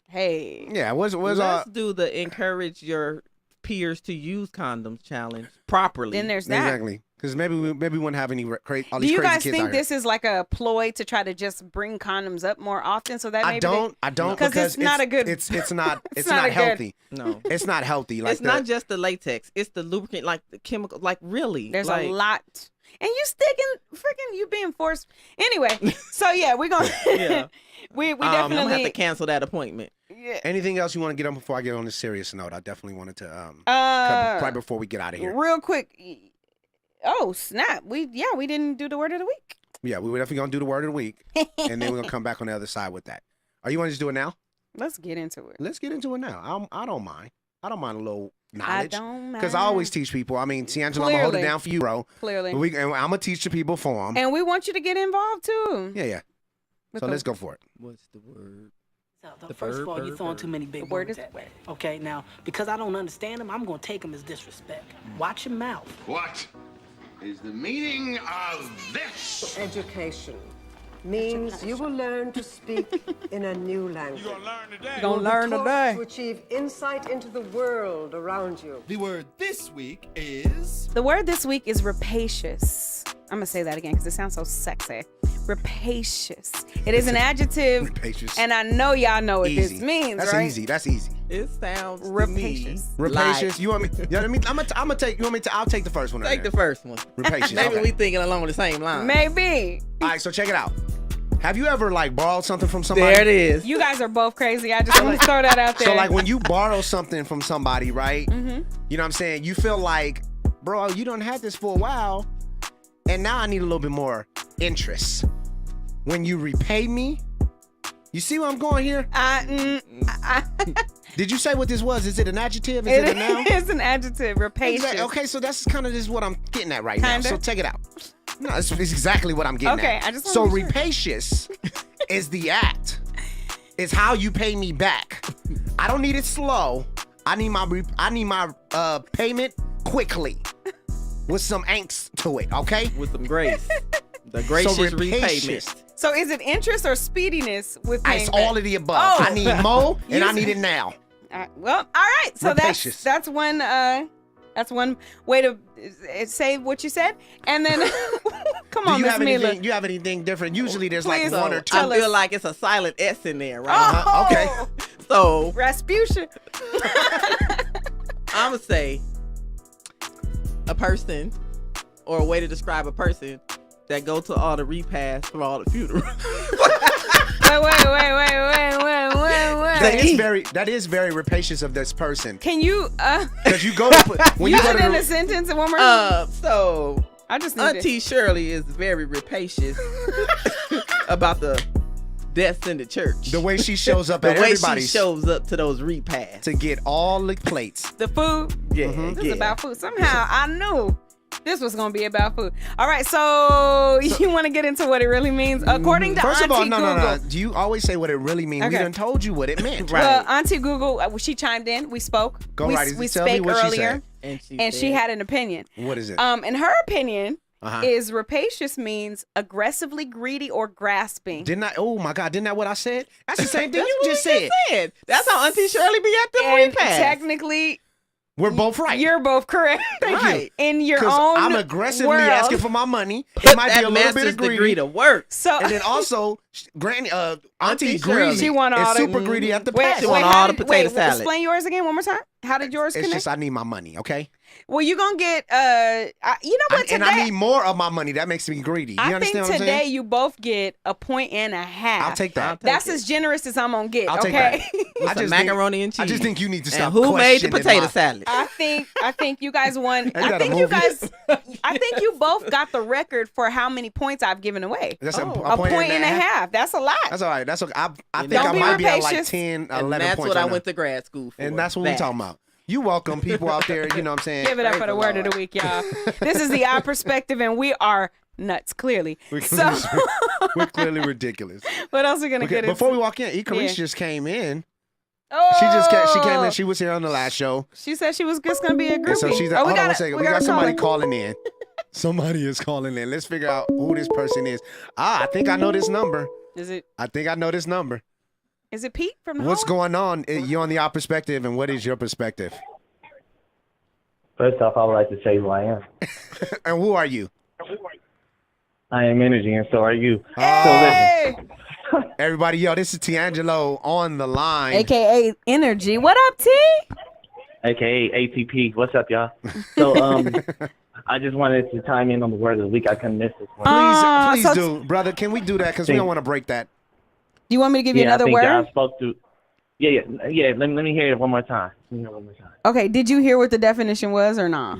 Hey. Yeah, where's Let's do the encourage your peers to use condoms challenge properly. Then there's that. Exactly. Because maybe we won't have any all these Do you crazy guys kids think out here. this is like a ploy to try to just bring condoms up more often so that maybe I don't because it's not a good. It's not It's not not a healthy. No. It's not healthy. Like it's not just the latex. It's the lubricant, like the chemical, like really. There's like, a lot. And you you being forced. Anyway, so yeah, we're going to, Yeah. we I'm gonna have to definitely. cancel that appointment. Yeah. Anything else you want to get on before I get on this serious note? I definitely wanted to right before we get out of here. Real quick. Oh, snap. We didn't do the word of the week. Yeah, we were definitely going to do the word of the week. And then we're going to come back on the other side with that. Are you want to just do it now? Let's get into it. Let's get into it now. I don't mind. I don't mind a little knowledge. I don't mind. Because I always teach people. I mean, Tiangela, I'm going to hold it down for you, bro. Clearly. And I'm going to teach the people for them. And we want you to get involved, too. Yeah. So let's go for it. What's the word? First of all, you're throwing too many big words at me. Okay, now, because I don't understand them, I'm going to take them as disrespect. Watch your mouth. What is the meaning of this? Education means you will learn to speak in a new language. You're gonna learn today. You're gonna learn today. To achieve insight into the world around you. The word this week is... The word this week is rapacious. I'm going to say that again because it sounds so sexy. Rapacious. It is an adjective. Rapacious. And I know y'all know what this means, That's right? easy. That's easy. It sounds rapacious. Rapacious. You want me? You know what I mean? I'm gonna take. You want me to? I'll take the first one. Take the first one. Rapacious. Maybe okay. we thinking along the same line. Maybe. All right. So check it out. Have you ever like borrowed something from somebody? There it is. You guys are both crazy. I just want to throw that out there. So like when you borrow something from somebody, right? Mm-hmm. You know what I'm saying? You feel like, bro, you done had this for a while, and now I need a little bit more interest. When you repay me, you see where I'm going here? Did you say what this was? Is it an adjective? Is it a noun? It's an adjective. Rapacious. Exactly. Okay, so that's kind of just what I'm getting at right Kinda. now. So check it out. No, it's exactly what I'm getting at. Okay, I just So wanna be sure. rapacious is the act. It's how you pay me back. I don't need it slow. I need my payment quickly with some angst to it. Okay. With some grace. The gracious rapacious. repayment. So is it interest or speediness with paying It's back? all of the above. Oh. I need more and I You- need it now. Well, all right. So Rapacious. that's one way to say what you said. And then come on, Do you Miss have Mila. anything? You have anything different? Usually there's like Please one or two. I feel like it's a silent S in there, right? Oh, Okay. So Rasputia. I'm going to say a person, or a way to describe a person that go to all the repasts for all the funerals. Wait. that is very rapacious of this person. Can you? Because you go to when you use go it to in a sentence and one more time. So I just Auntie Shirley is very rapacious about the deaths in the church. The way she shows up the at way everybody's she shows up to those repasts to get all the plates. The food. Yeah, This is about food. Somehow I knew this was gonna be about food. All right, so you want to get into what it really means, according to First Auntie of all, no. Google. Do you always say what it really means? We Okay. done told you what it meant. Well, Auntie Google, she chimed in. We spoke. Go we, right. We Tell me spake what she earlier, said. and she had an opinion. What is it? And her opinion Uh-huh. is rapacious means aggressively greedy or grasping. Didn't I? Oh my God! Didn't that what I said? That's the same thing you just said. That's how Auntie Shirley be at them And repasts. technically, we're both right. You're both correct. Thank you. In your 'Cause own I'm aggressively world. asking for my money. It might be a little bit of greedy to work. So and then also, Granny, Auntie Shirley. greedy. She want all is the- super greedy at the Wait, pass. wait, want how all the did- potato wait, salad. Explain yours again one more time. How did yours It's connect? just I need my money, okay? Well, you gonna get you know what? And today, I need more of my money. That makes me greedy. You I think understand what I'm today saying? you both get a point and a half. I'll take that. That's as generous as I'm gonna get. I'll take okay. that. I just macaroni think, and cheese. I just think you need to And stop. who made the questioning potato my- salad? I think you guys won. Ain't I that a think you movie? guys. I think you both got the record for how many points I've given away. That's a point and a half. That's a lot. That's all right. That's okay. I think Don't I be might be at like rapacious. 10, 11 And that's points. what right I now. went to grad school for. And that's what we're talking about. You welcome people out there. You know what I'm saying? Give it up for the word of the week, y'all. This is the Eye Perspective, and we are nuts. Clearly. We're clearly ridiculous. What else are we gonna Okay, get into? before we walk in, Icarice Yeah. just came in. Oh, She came in. She was here on the last show. She said she was just gonna be a groupie. And so she's oh, hold on one second. We got gotta somebody call calling in. Somebody is calling in. Let's figure out who this person is. I think I know this number. her. Is it Is it Pete from the What's home? going on? You're on the Eye Perspective, and what is your perspective? First off, I would like to say who I am. And who are you? I am Energy, and so are you. Hey! So listen. Everybody, yo, this is Tiangelo on the line. AKA Energy. What up, T? AKA ATP. What's up, y'all? So, I just wanted to chime in on the word of the week. I couldn't miss this one. Please do. Brother, can we do that? Because we don't want to break that. Do you want me to give you another I think word? y'all spoke to. Yeah. Let me hear it one more time. Okay. Did you hear what the definition was or not?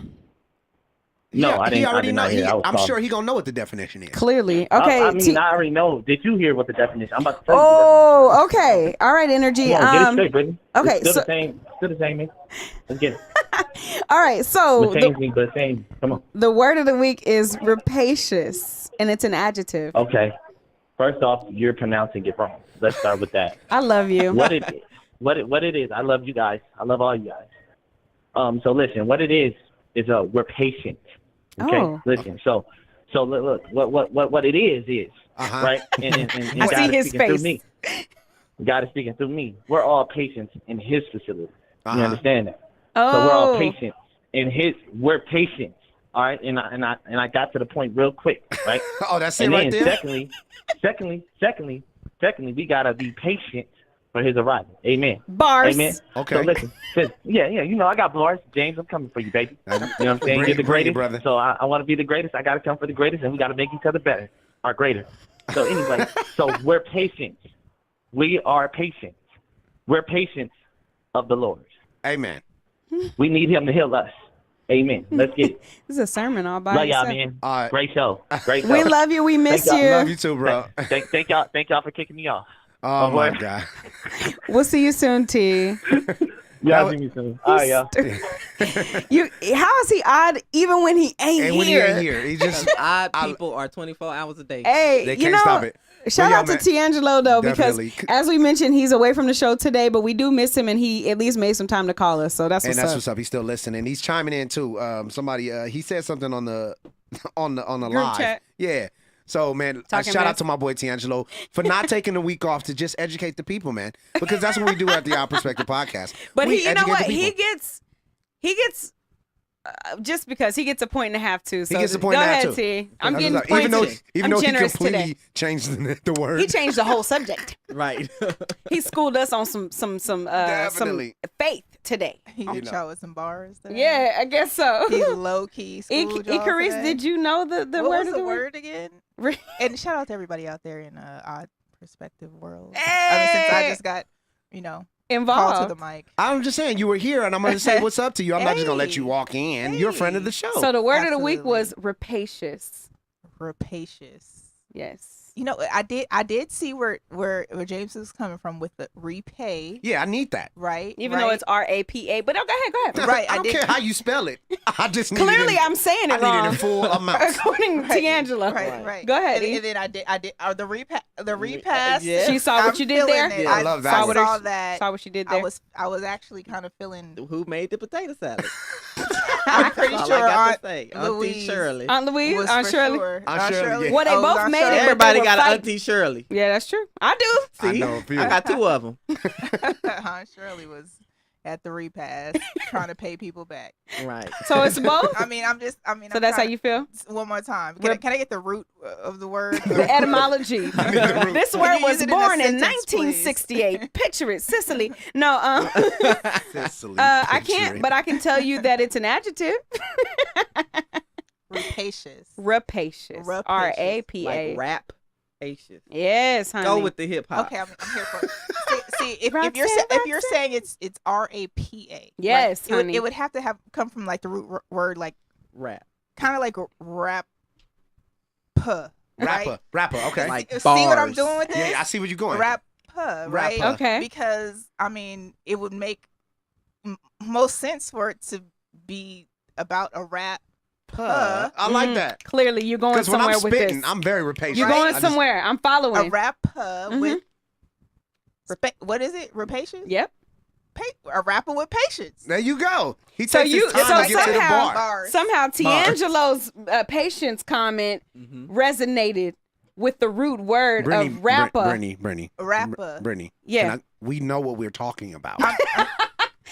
No, I didn't. He already I did know. not hear. I was I'm talking. sure he gonna know what the definition is. Clearly. Okay. I mean, I already know. Did you hear what the definition? I'm about to tell Oh, okay. All right, Energy. you. Come on, get it straight, Brittany. Okay, It's still so the same. Still the same, man. Let's get it. all right. So But change me, but same. Come on. the word of the week is rapacious, and it's an adjective. Okay. First off, you're pronouncing it wrong. Let's start with that. I love you. What it is. I love you guys. I love all you guys. So listen, what it is we're patient. Okay. Oh. Listen. So look, what it is right. And I God see is his speaking through face. me. God is speaking through me. We're all patients in His facility. Uh-huh. You understand that? Oh. So we're all patient in His. We're patient. All right. And I got to the point real quick. Right. Oh, that's it and right then there. Secondly, we gotta be patient for His arrival. Amen. Bars. Amen. Okay. So listen, yeah. You know I got bars. James, I'm coming for you, baby. You know what I'm saying? You're the Bring it, greatest, brother. so I want to be the greatest. I gotta come for the greatest, and we gotta make each other better, or greater. So anyway, so we're patient. We are patient. We're patients of the Lord. Amen. We need Him to heal us. Amen. Let's get it. This is a sermon all by Love y'all, itself. man. Great show. Great show. We love you. We miss Thank y'all. you. Love you too, bro. Thank y'all for kicking me off. Oh my boy. God. We'll see you soon, T. Y'all see me soon. All right, y'all. How is he odd even when he ain't And here? when he ain't here, he just Odd people are 24 hours a day. Hey, they you can't know, stop it. shout Well, out to man, Tiangelo though, definitely. because as we mentioned, he's away from the show today, but we do miss him, and he at least made some time to call us. So that's what's and that's up. what's up. He's still listening. He's chiming in too. Somebody he said something on the Group live. chat. Yeah. So man, Talking shout out mess. to my boy Tiangelo for not taking the week off to just educate the people, man. Because that's what we do at the Our Perspective Podcast. But We he, you know educate what? the people. He gets just because he gets a point and a half too. So He gets a point go and a half, ahead, too. T. I'm That's getting what's up. points. even I'm though he generous completely today. changed the word. He changed the whole subject. Right. He schooled us on some Definitely. faith today. He hit y'all with some bars today. Yeah, I guess so. He low key schooled y'all Icarice, today. did you know the What word was of the the word again? And shout out to everybody out there in Odd Perspective world. I mean, since I just got, involved. Call to the mic. I'm just saying you were here, and I'm going to say what's up to you. I'm not just going to let you walk in. You're a friend of the show. So the word of the week was rapacious. Rapacious. Yes. You know, I did see where James is coming from with the repay. Yeah, I need that. Right. Even though it's RAPA, but go ahead. Right. I don't care how you spell it. I just clearly I'm saying it wrong. I need a full amount. According to Angela. Right. Go ahead. And then I did the repass. Yeah. She saw what you did there. Yeah, I love that. Saw that. Saw what she did there. I was actually kind of feeling. Who made the potato salad? I'm pretty sure Aunt Auntie Shirley. Aunt Louise, Aunt Shirley. Sure. Aunt Shirley. Well, they both made it. Everybody got an Auntie Shirley. Yeah, that's true. I do. See, I know a few. I got 2 of them. Aunt Shirley was at the repass trying to pay people back. Right. So it's both. So that's how you feel. One more time. Can I get the root of the word? The etymology. This word was born in sentence, 1968. Picture it, Sicily. No, Sicily, I can't, but I can tell you that it's an adjective. Rapacious. Rapacious. RAPA. Like rap. Yes, honey. Go with the hip hop. Okay, I'm here for it. See, if you're saying it's RAPA. Yes, right? honey. It would have to come from like the root word like rap. Kind of like rap. Right? Rapper, okay. Like see what I'm doing with this? Yeah, I see what you're going. Right? Okay. Because it would make most sense for it to be about a rap. I like that. Clearly, you're going somewhere when I'm with spitting, this. I'm very rapacious. You're going somewhere. I'm following. A rap with what is it? Rapacious? Yep. A rapper with patience. There you go. He takes his time to get to the bar. Somehow Tiangelo's patience comment resonated with the root word of rapper. Brittany. Rapper. Brittany. Yeah. We know what we're talking about.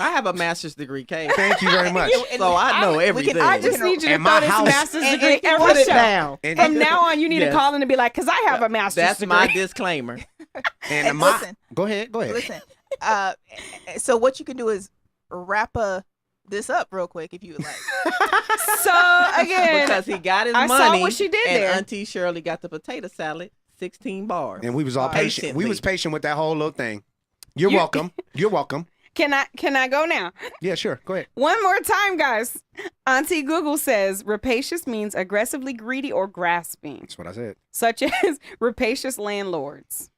I have a master's degree, Kay. Thank you very much. So I know everything. I just need you to And throw my this house- master's degree Put every it show. down. From now on, you need to Yes. call in and be like, because I have a master's That's degree. my disclaimer. And listen. Go ahead. Listen. So what you can do is wrap this up real quick if you would like. So again, Because he got his I money. saw what she did and there. Auntie Shirley got the potato salad, 16 bars. And we was all patient. We was patient with that whole little thing. You're welcome. You're welcome. Can I go now? Yeah, sure. Go ahead. One more time, guys. Auntie Google says rapacious means aggressively greedy or grasping, That's what I said. such as rapacious landlords.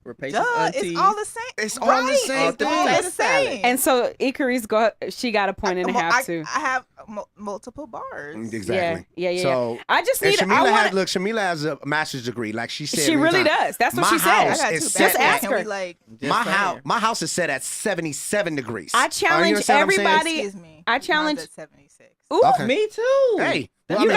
Rapacious Duh, auntie. it's all the same. It's all the same It's all thing. the same. And so Ikaris she got a point and a half too. I have multiple bars. Exactly. Yeah. So I just and need. Shamilya has a master's degree, like she said. She many really times. does. That's what My she said. house I got is two set Just backpacks. ask Can her. we, like, my house is set at 77 degrees. I You challenge understand what I'm saying? everybody. Excuse me. I challenge. Mine's at 76. Ooh, Okay. Me too. Hey, you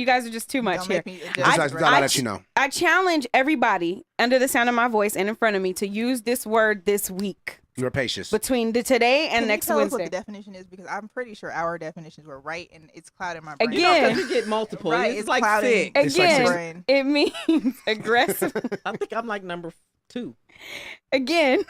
guys are just too much Don't here. make me Just adjust. thought I'd let you know. I challenge everybody under the sound of my voice and in front of me to use this word this week You're rapacious. between today and Can next you tell us what Wednesday. the definition is? Because I'm pretty sure our definitions were right, and it's clouded my brain. Again. You get multiple. Right, It's it's like clouding. 6. It's like Again, six. brain. it means aggressive. I think I'm like number 2. Again,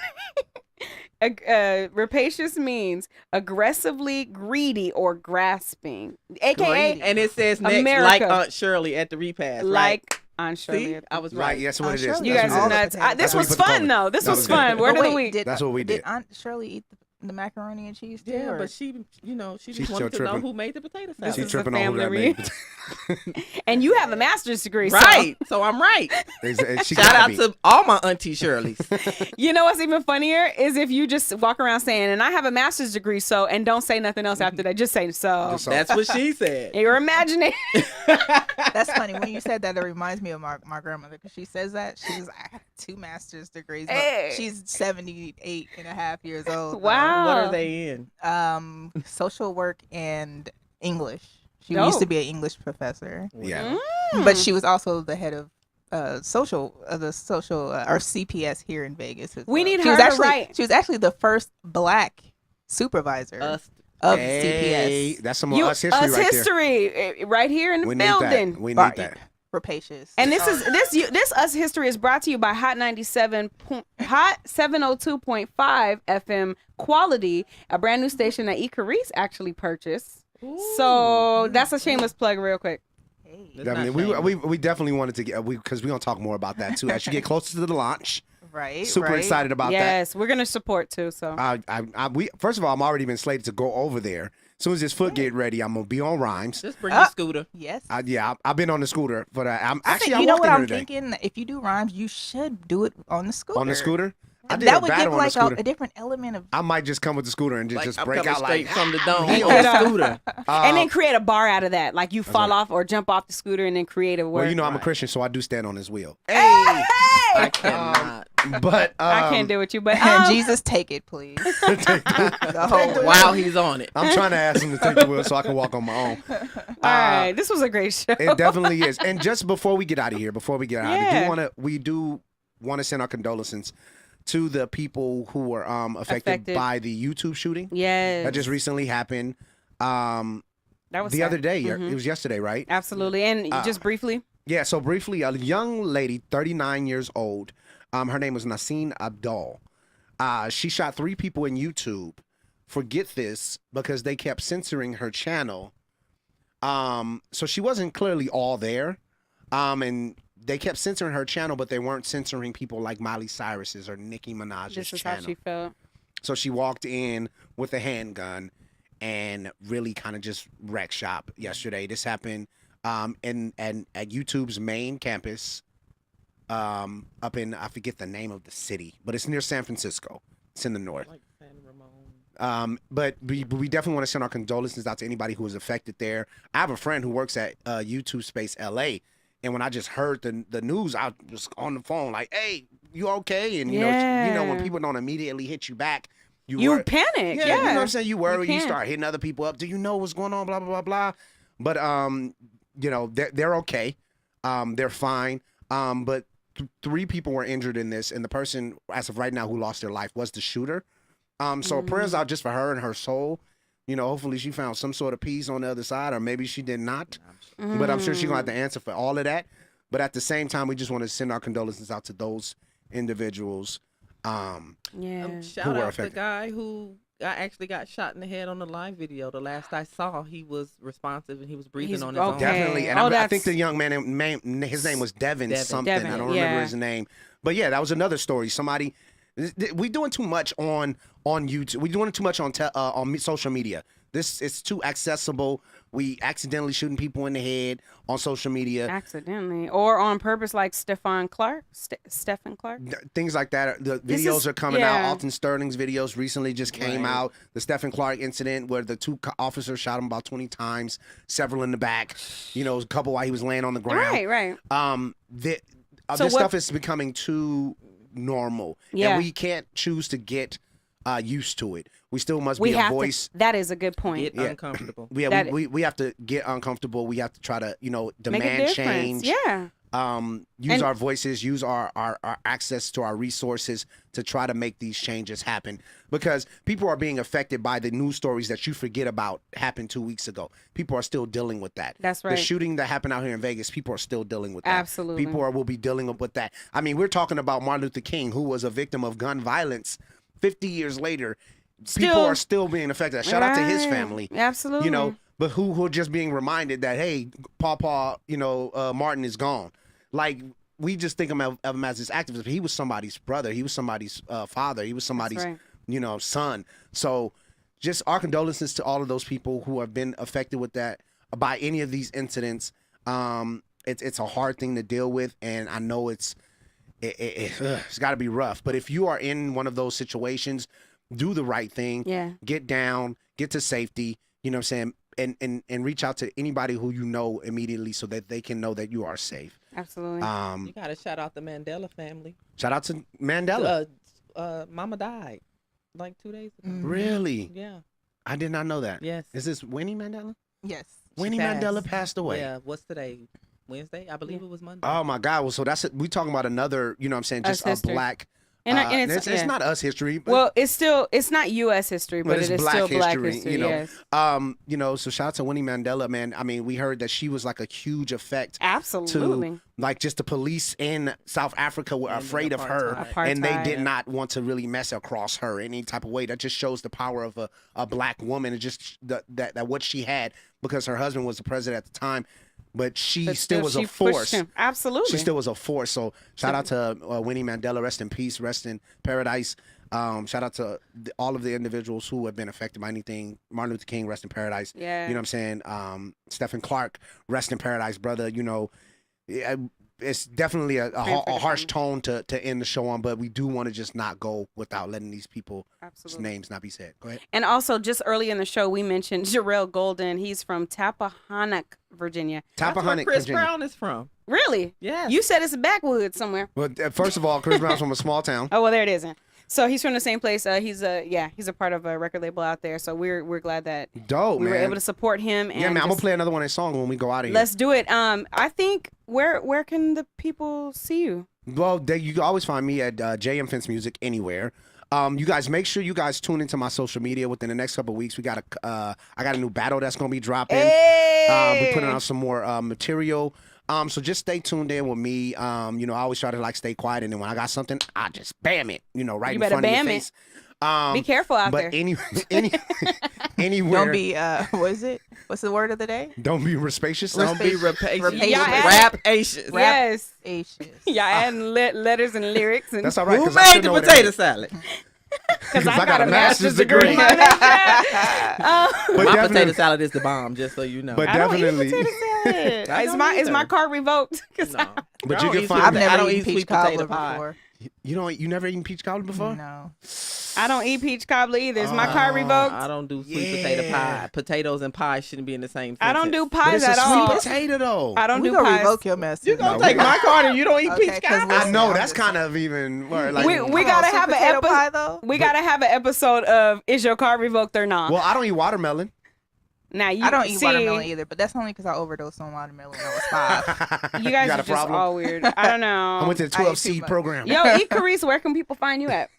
rapacious means aggressively greedy or grasping, aka And it says next, America. like Aunt Shirley at the repast. like right? Aunt Shirley. See, I was Right, right. that's what it is. Shirley. You That's guys what are it all is. the nuts. potatoes. This That's what was we put the fun code. though. This That was was fun. good. Word of the Wait, week. That's what we did. Did Aunt Shirley eat the macaroni and cheese too? Yeah, or- but she She's just wanted still to know tripping. who made the potato This salad. She's is a tripping on who family that made. And you have a master's degree, so- Right. So I'm right. She Shout gotta out be. to all my Auntie Shirleys. You know what's even funnier is if you just walk around saying, and I have a master's degree, so, and don't say nothing else after that. Just say so. Just so. That's what she said. You're imagining. That's funny. When you said that, it reminds me of my grandmother, because she says that. She's I have 2 master's degrees. But Hey. she's 78 and a half years old. Wow. What are they in? Social work and English. She Dope. used to be an English professor. Yeah. But she was also the head of the social or CPS here in Vegas. as We well. need She her was to actually, write. She was actually the first Black supervisor of Hey, CPS. that's some more us history us right history right here in the We need building. that. We need that. Rapacious. And this us history is brought to you by Hot 702.5 FM Quality, a brand new station that Ikaris actually purchased. So that's a shameless plug, real quick. Definitely. We definitely wanted to get because we're gonna talk more about that too as you get closer to the launch. Right. Super excited about that. Yes, we're gonna support too. So we first of all, I'm already been slated to go over there. As soon as his foot get ready, I'm gonna be on Rhymes. Just bring your scooter. Yes. I've been on the scooter for that. You know what I'm thinking? If you do Rhymes, you should do it on the scooter. On the scooter? I did that a would battle give on the like scooter. a different element of. I might just come with the scooter and just I'm break coming out straight like from the dome he on the scooter. and then create a bar out of that. Like you fall off or jump off the scooter and then create a word. Well, you know I'm a Christian, so I do stand on his wheel. Hey! I cannot. But I can't deal with you. But Jesus, take it, please. While he's on it. I'm trying to ask him to take the wheel so I can walk on my own. All right, this was a great show. It definitely is. And just before we get out of here, we do want to send our condolences to the people who were affected by the YouTube shooting. Yes. That just recently happened. That was the sad. other day. It was yesterday, right? Absolutely. And just briefly. Yeah, so briefly, a young lady, 39 years old, her name was Naseen Abdul. She shot 3 people in YouTube. Forget this, because they kept censoring her channel. So she wasn't clearly all there. And they kept censoring her channel, but they weren't censoring people like Miley Cyrus's or Nicki Minaj's This is channel. how she felt. So she walked in with a handgun and really kind of just wrecked shop yesterday. This happened at YouTube's main campus up in, I forget the name of the city, but it's near San Francisco. It's in the north. But we definitely want to send our condolences out to anybody who was affected there. I have a friend who works at YouTube Space LA, and when I just heard the news, I was on the phone like, "Hey, you okay?" And you know when people don't immediately hit you back, you panic. Yeah, you know what I'm saying. You worry. You start hitting other people up. Do you know what's going on? Blah blah blah blah. But you know they're okay. They're fine. But 3 people were injured in this, and the person as of right now who lost their life was the shooter. So prayers out just for her and her soul. You know, hopefully she found some sort of peace on the other side, or maybe she did not. But I'm sure she's gonna have to answer for all of that. But at the same time, we just want to send our condolences out to those individuals. Shout out the guy who actually got shot in the head on the live video. The last I saw, he was responsive and he was breathing on his own. Definitely. And I think the young man, his name was Devin something. I don't remember his name. But yeah, that was another story. Somebody. We doing too much on YouTube. We doing too much on social media. It's too accessible. We accidentally shooting people in the head on social media. Accidentally or on purpose, like Stephen Clark. Things like that. The videos are coming out. Alton Sterling's videos recently just came out. The Stephen Clark incident where the 2 officers shot him about 20 times, several in the back. You know, a couple while he was laying on the ground. Right. This stuff is becoming too normal. And we can't choose to get used to it. We still must be a voice. That is a good point. Get uncomfortable. We have to get uncomfortable. We have to try to, demand change. Yeah. Use our voices, use our access to our resources to try to make these changes happen. Because people are being affected by the news stories that you forget about happened 2 weeks ago. People are still dealing with that. That's right. The shooting that happened out here in Vegas, people are still dealing with that. Absolutely. People will be dealing with that. I mean, we're talking about Martin Luther King, who was a victim of gun violence 50 years later. People are still being affected. Shout out to his family. Absolutely. But who are just being reminded that, hey, Papa, Martin is gone. Like, we just think of him as this activist, but he was somebody's brother. He was somebody's father. He was somebody's, son. So just our condolences to all of those people who have been affected with that by any of these incidents. It's a hard thing to deal with, and I know it's got to be rough. But if you are in one of those situations, do the right thing. Yeah. Get down, get to safety, you know what I'm saying? And reach out to anybody who you know immediately so that they can know that you are safe. Absolutely. You got to shout out the Mandela family. Shout out to Mandela. Mama died like 2 days ago. Really? Yeah. I did not know that. Yes. Is this Winnie Mandela? Yes. Winnie Mandela passed away. Yeah. What's today? Wednesday? I believe it was Monday. Oh my God. Well, so we talking about another, you know what I'm saying, just a black. And it's not us history. Well, it's not U.S. history, but it is still black history. Yes. So shout out to Winnie Mandela, man. I mean, we heard that she was like a huge effect. Absolutely. To, like, just the police in South Africa were afraid of her, and they did not want to really mess across her any type of way. That just shows the power of a black woman, and just that what she had, because her husband was the president at the time. but she But still was a she pushed force. him. Absolutely. She still was a force. So shout out to Winnie Mandela, rest in peace, rest in paradise. Shout out to all of the individuals who have been affected by anything. Martin Luther King, rest in paradise. Yeah. You know what I'm saying? Stephen Clark, rest in paradise, brother. You know, it's definitely a harsh tone to end the show on, but we do want to just not go without letting these people's names not be said. Go ahead. And also, just early in the show, we mentioned Jarrell Golden. He's from Tappahannock, Virginia. That's where Chris Brown is from. Really? Yeah. You said it's a backwoods somewhere. Well, first of all, Chris Brown's from a small town. Oh, well, there it isn't. So he's from the same place. He's a part of a record label out there. So we're glad that Dope, we were man. able to support him. And Yeah, man. I'm just- gonna play another one of his songs when we go out of here. Let's do it. I think where can the people see you? Well, you can always find me at JM Fence Music anywhere. You guys make sure you guys tune into my social media within the next couple of weeks. We got I got a new battle that's gonna be dropping. We're putting out some more material. So just stay tuned in with me. You know, I always try to stay quiet, and then when I got something, I just bam it. You know, right You in front better of your bam face. Be careful out there. But anywhere. Don't be what is it? What's the word of the day? Don't be rapacious. Don't be rapacious. Rapacious. Yes. Rapacious. Y'all adding letters and lyrics. And That's all right. Who 'cause I made should the know what potato that salad? Because I got a master's degree. But My definitely- potato salad is the bomb, just so you know. But I don't eat definitely. potato salad. Is my card revoked? 'Cause No. But I you don't can eat find. I've I never don't eaten eat peach sweet potato cobbler pie. before. You never eaten peach cobbler before? No. I don't eat peach cobbler either. Is my card revoked? I don't do sweet potato pie. Potatoes and pie shouldn't be in the same sentence. I don't do But pies it's a at all. sweet potato though. I don't We do gonna pies. revoke your message. You gonna take my card and you don't eat peach cobbler? I know that's kind of even. We gotta have an potato pie episode. though. We gotta have an episode of is your card revoked or not? Well, I don't eat watermelon. Now you I don't eat see, watermelon either, but that's only because I overdosed on watermelon when I was 5. You guys got are a just problem? all weird. I don't know. I went to the I ate 12 too seed much. program. Yo, Carice, where can people find you at?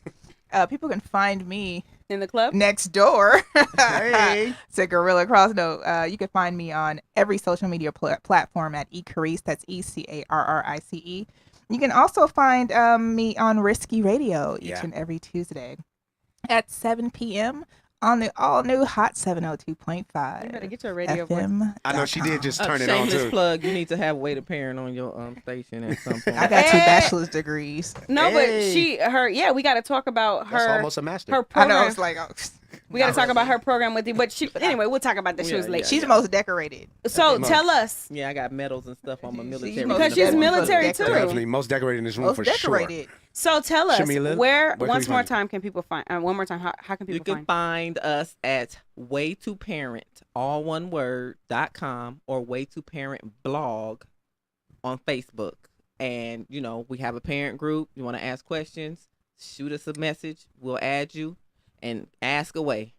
People can find me In the club? next door Hey. to Gorilla Cross. No, you can find me on every social media platform at eCarice. That's ECARRICE. You can also find me on Risky Radio each and every Tuesday at 7 p.m. on the all-new Hot 702.5. You better get your radio FM. I know she did just turn it on Shameless too. plug. You need to have weight apparent on your station at some point. I got 2 bachelor's degrees. No, Hey. but we got to talk about her. That's almost a master. Her I program. know, it's like, oh, We got to talk about her program with you, but anyway, we'll talk about that. She was late. she's the most decorated. So tell us, Yeah, I got medals and stuff on my military. because she's military too. Definitely most decorated in this room Most for decorated. sure. So tell us, Shamilya, where can once we more find you? time can people find? One more time, how can You people can find? find us at way2parent, all one word.com, or way2parent blog on Facebook. And, you know, we have a parent group. You want to ask questions, shoot us a message. We'll add you and ask away.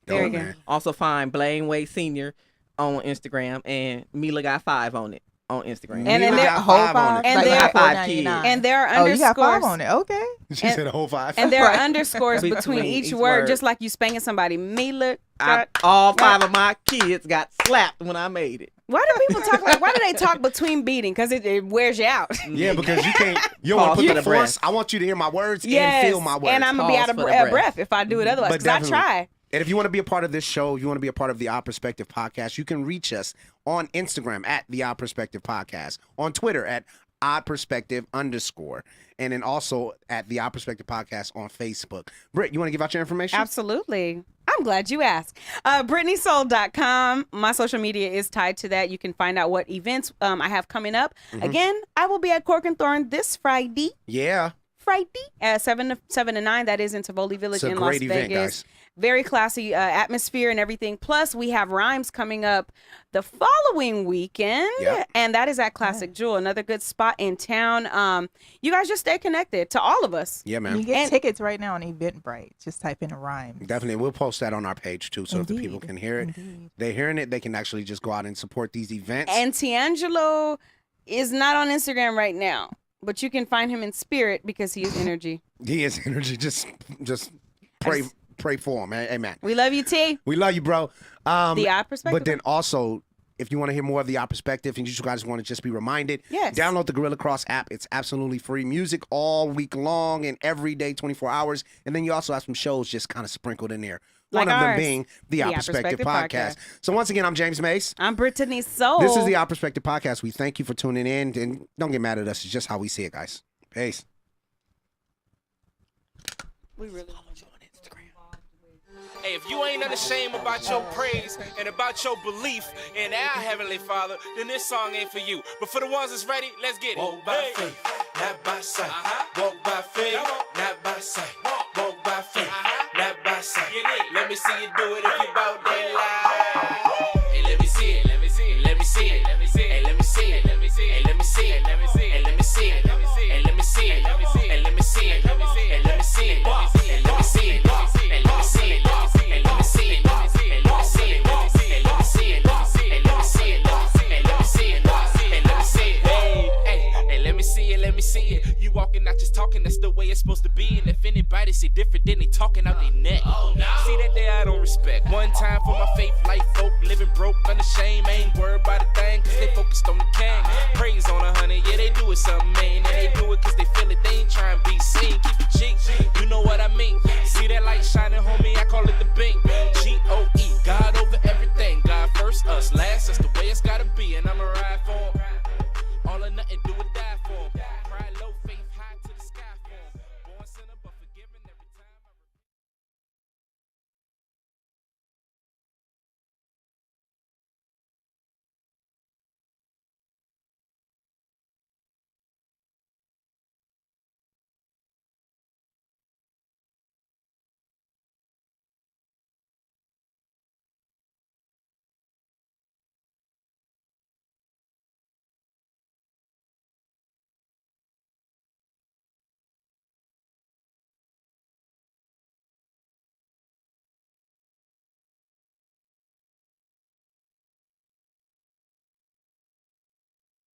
There you Dope, go. man. Also find Blaine Way Senior on Instagram, and Mila got 5 on it on Instagram. And then Mila there- got whole 5 on five? it. And Like there- not 5 kids. $4.99. And there are Oh, you got 5 underscores. on it. Okay. She said a whole 5. And there are Right. underscores between Between each each word, word. just like you spanking somebody. Mila got. All 5 of my kids got slapped when I made it. Why do people talk like? Why do they talk between beating? Because it wears you out. Yeah, because you can't. You don't want Pause to for put the the breath. force. I want you to hear my words Yes, and feel my words. and I'm gonna be Pause out of for the breath. breath if I do it otherwise. But Because I definitely. try. And if you want to be a part of this show, you want to be a part of the Odd Perspective Podcast, you can reach us on Instagram at the Odd Perspective Podcast, on Twitter at Odd Perspective _, and then also at the Odd Perspective Podcast on Facebook. Britt, you want to give out your information? Absolutely. I'm glad you asked. BrittanySoul.com. My social media is tied to that. You can find out what events I have coming up. Again, I will be at Cork and Thorn this Friday. Yeah. At 7 to 9. That is in Tivoli Village It's a in Las great event, Vegas. guys. Very classy atmosphere and everything. Plus, we have Rhymes coming up the following weekend, Yep. and that is at Classic Jewel, another good spot in town. You guys just stay connected to all of us. Yeah, man. You get And- tickets right now on Eventbrite. Just type in Rhymes. Definitely. We'll post that on our page, too, so if the Indeed. people can hear it. Indeed. They're hearing it, they can actually just go out and support these events. And Tiangelo is not on Instagram right now, but you can find him in spirit because he is energy. He is energy. Just pray for him. Amen. We love you, T. We love you, bro. The Odd Perspective. But then also, if you want to hear more of the Odd Perspective and you guys want to just be reminded, Yes. download the Gorilla Cross app. It's absolutely free. Music all week long and every day, 24 hours. And then you also have some shows just kind of sprinkled in there One Like of them ours. being the Our Perspective Podcast. So once again, I'm James Mace. I'm Brittany Soul. This is the Our Perspective Podcast. We thank you for tuning in, and don't get mad at us. It's just how we see it, guys. Peace. We really Hey, if you ain't unashamed about your praise and about your belief in our Heavenly Father, then this song ain't for you. But for the ones that's ready, let's get it. Walk by faith, not by sight. Walk by faith, not by sight. Walk by faith, not by sight. Let me see you do it if you bout that lie. Hey, let me see it, let me see it, let me see it, let me see it, hey, let me see it, let me see it, let me see it, let me see it, hey, let me see it, let me see it, hey, let me see it, let me see it, hey, let me see it, let me see it, hey, let me see it, let me see it, hey, let me see it, let me see it. Let me see it. You walking, not just talking, that's the way it's supposed to be. And if anybody see different, then they talking out their neck. See that there I don't respect. One time for my faith, life, folk,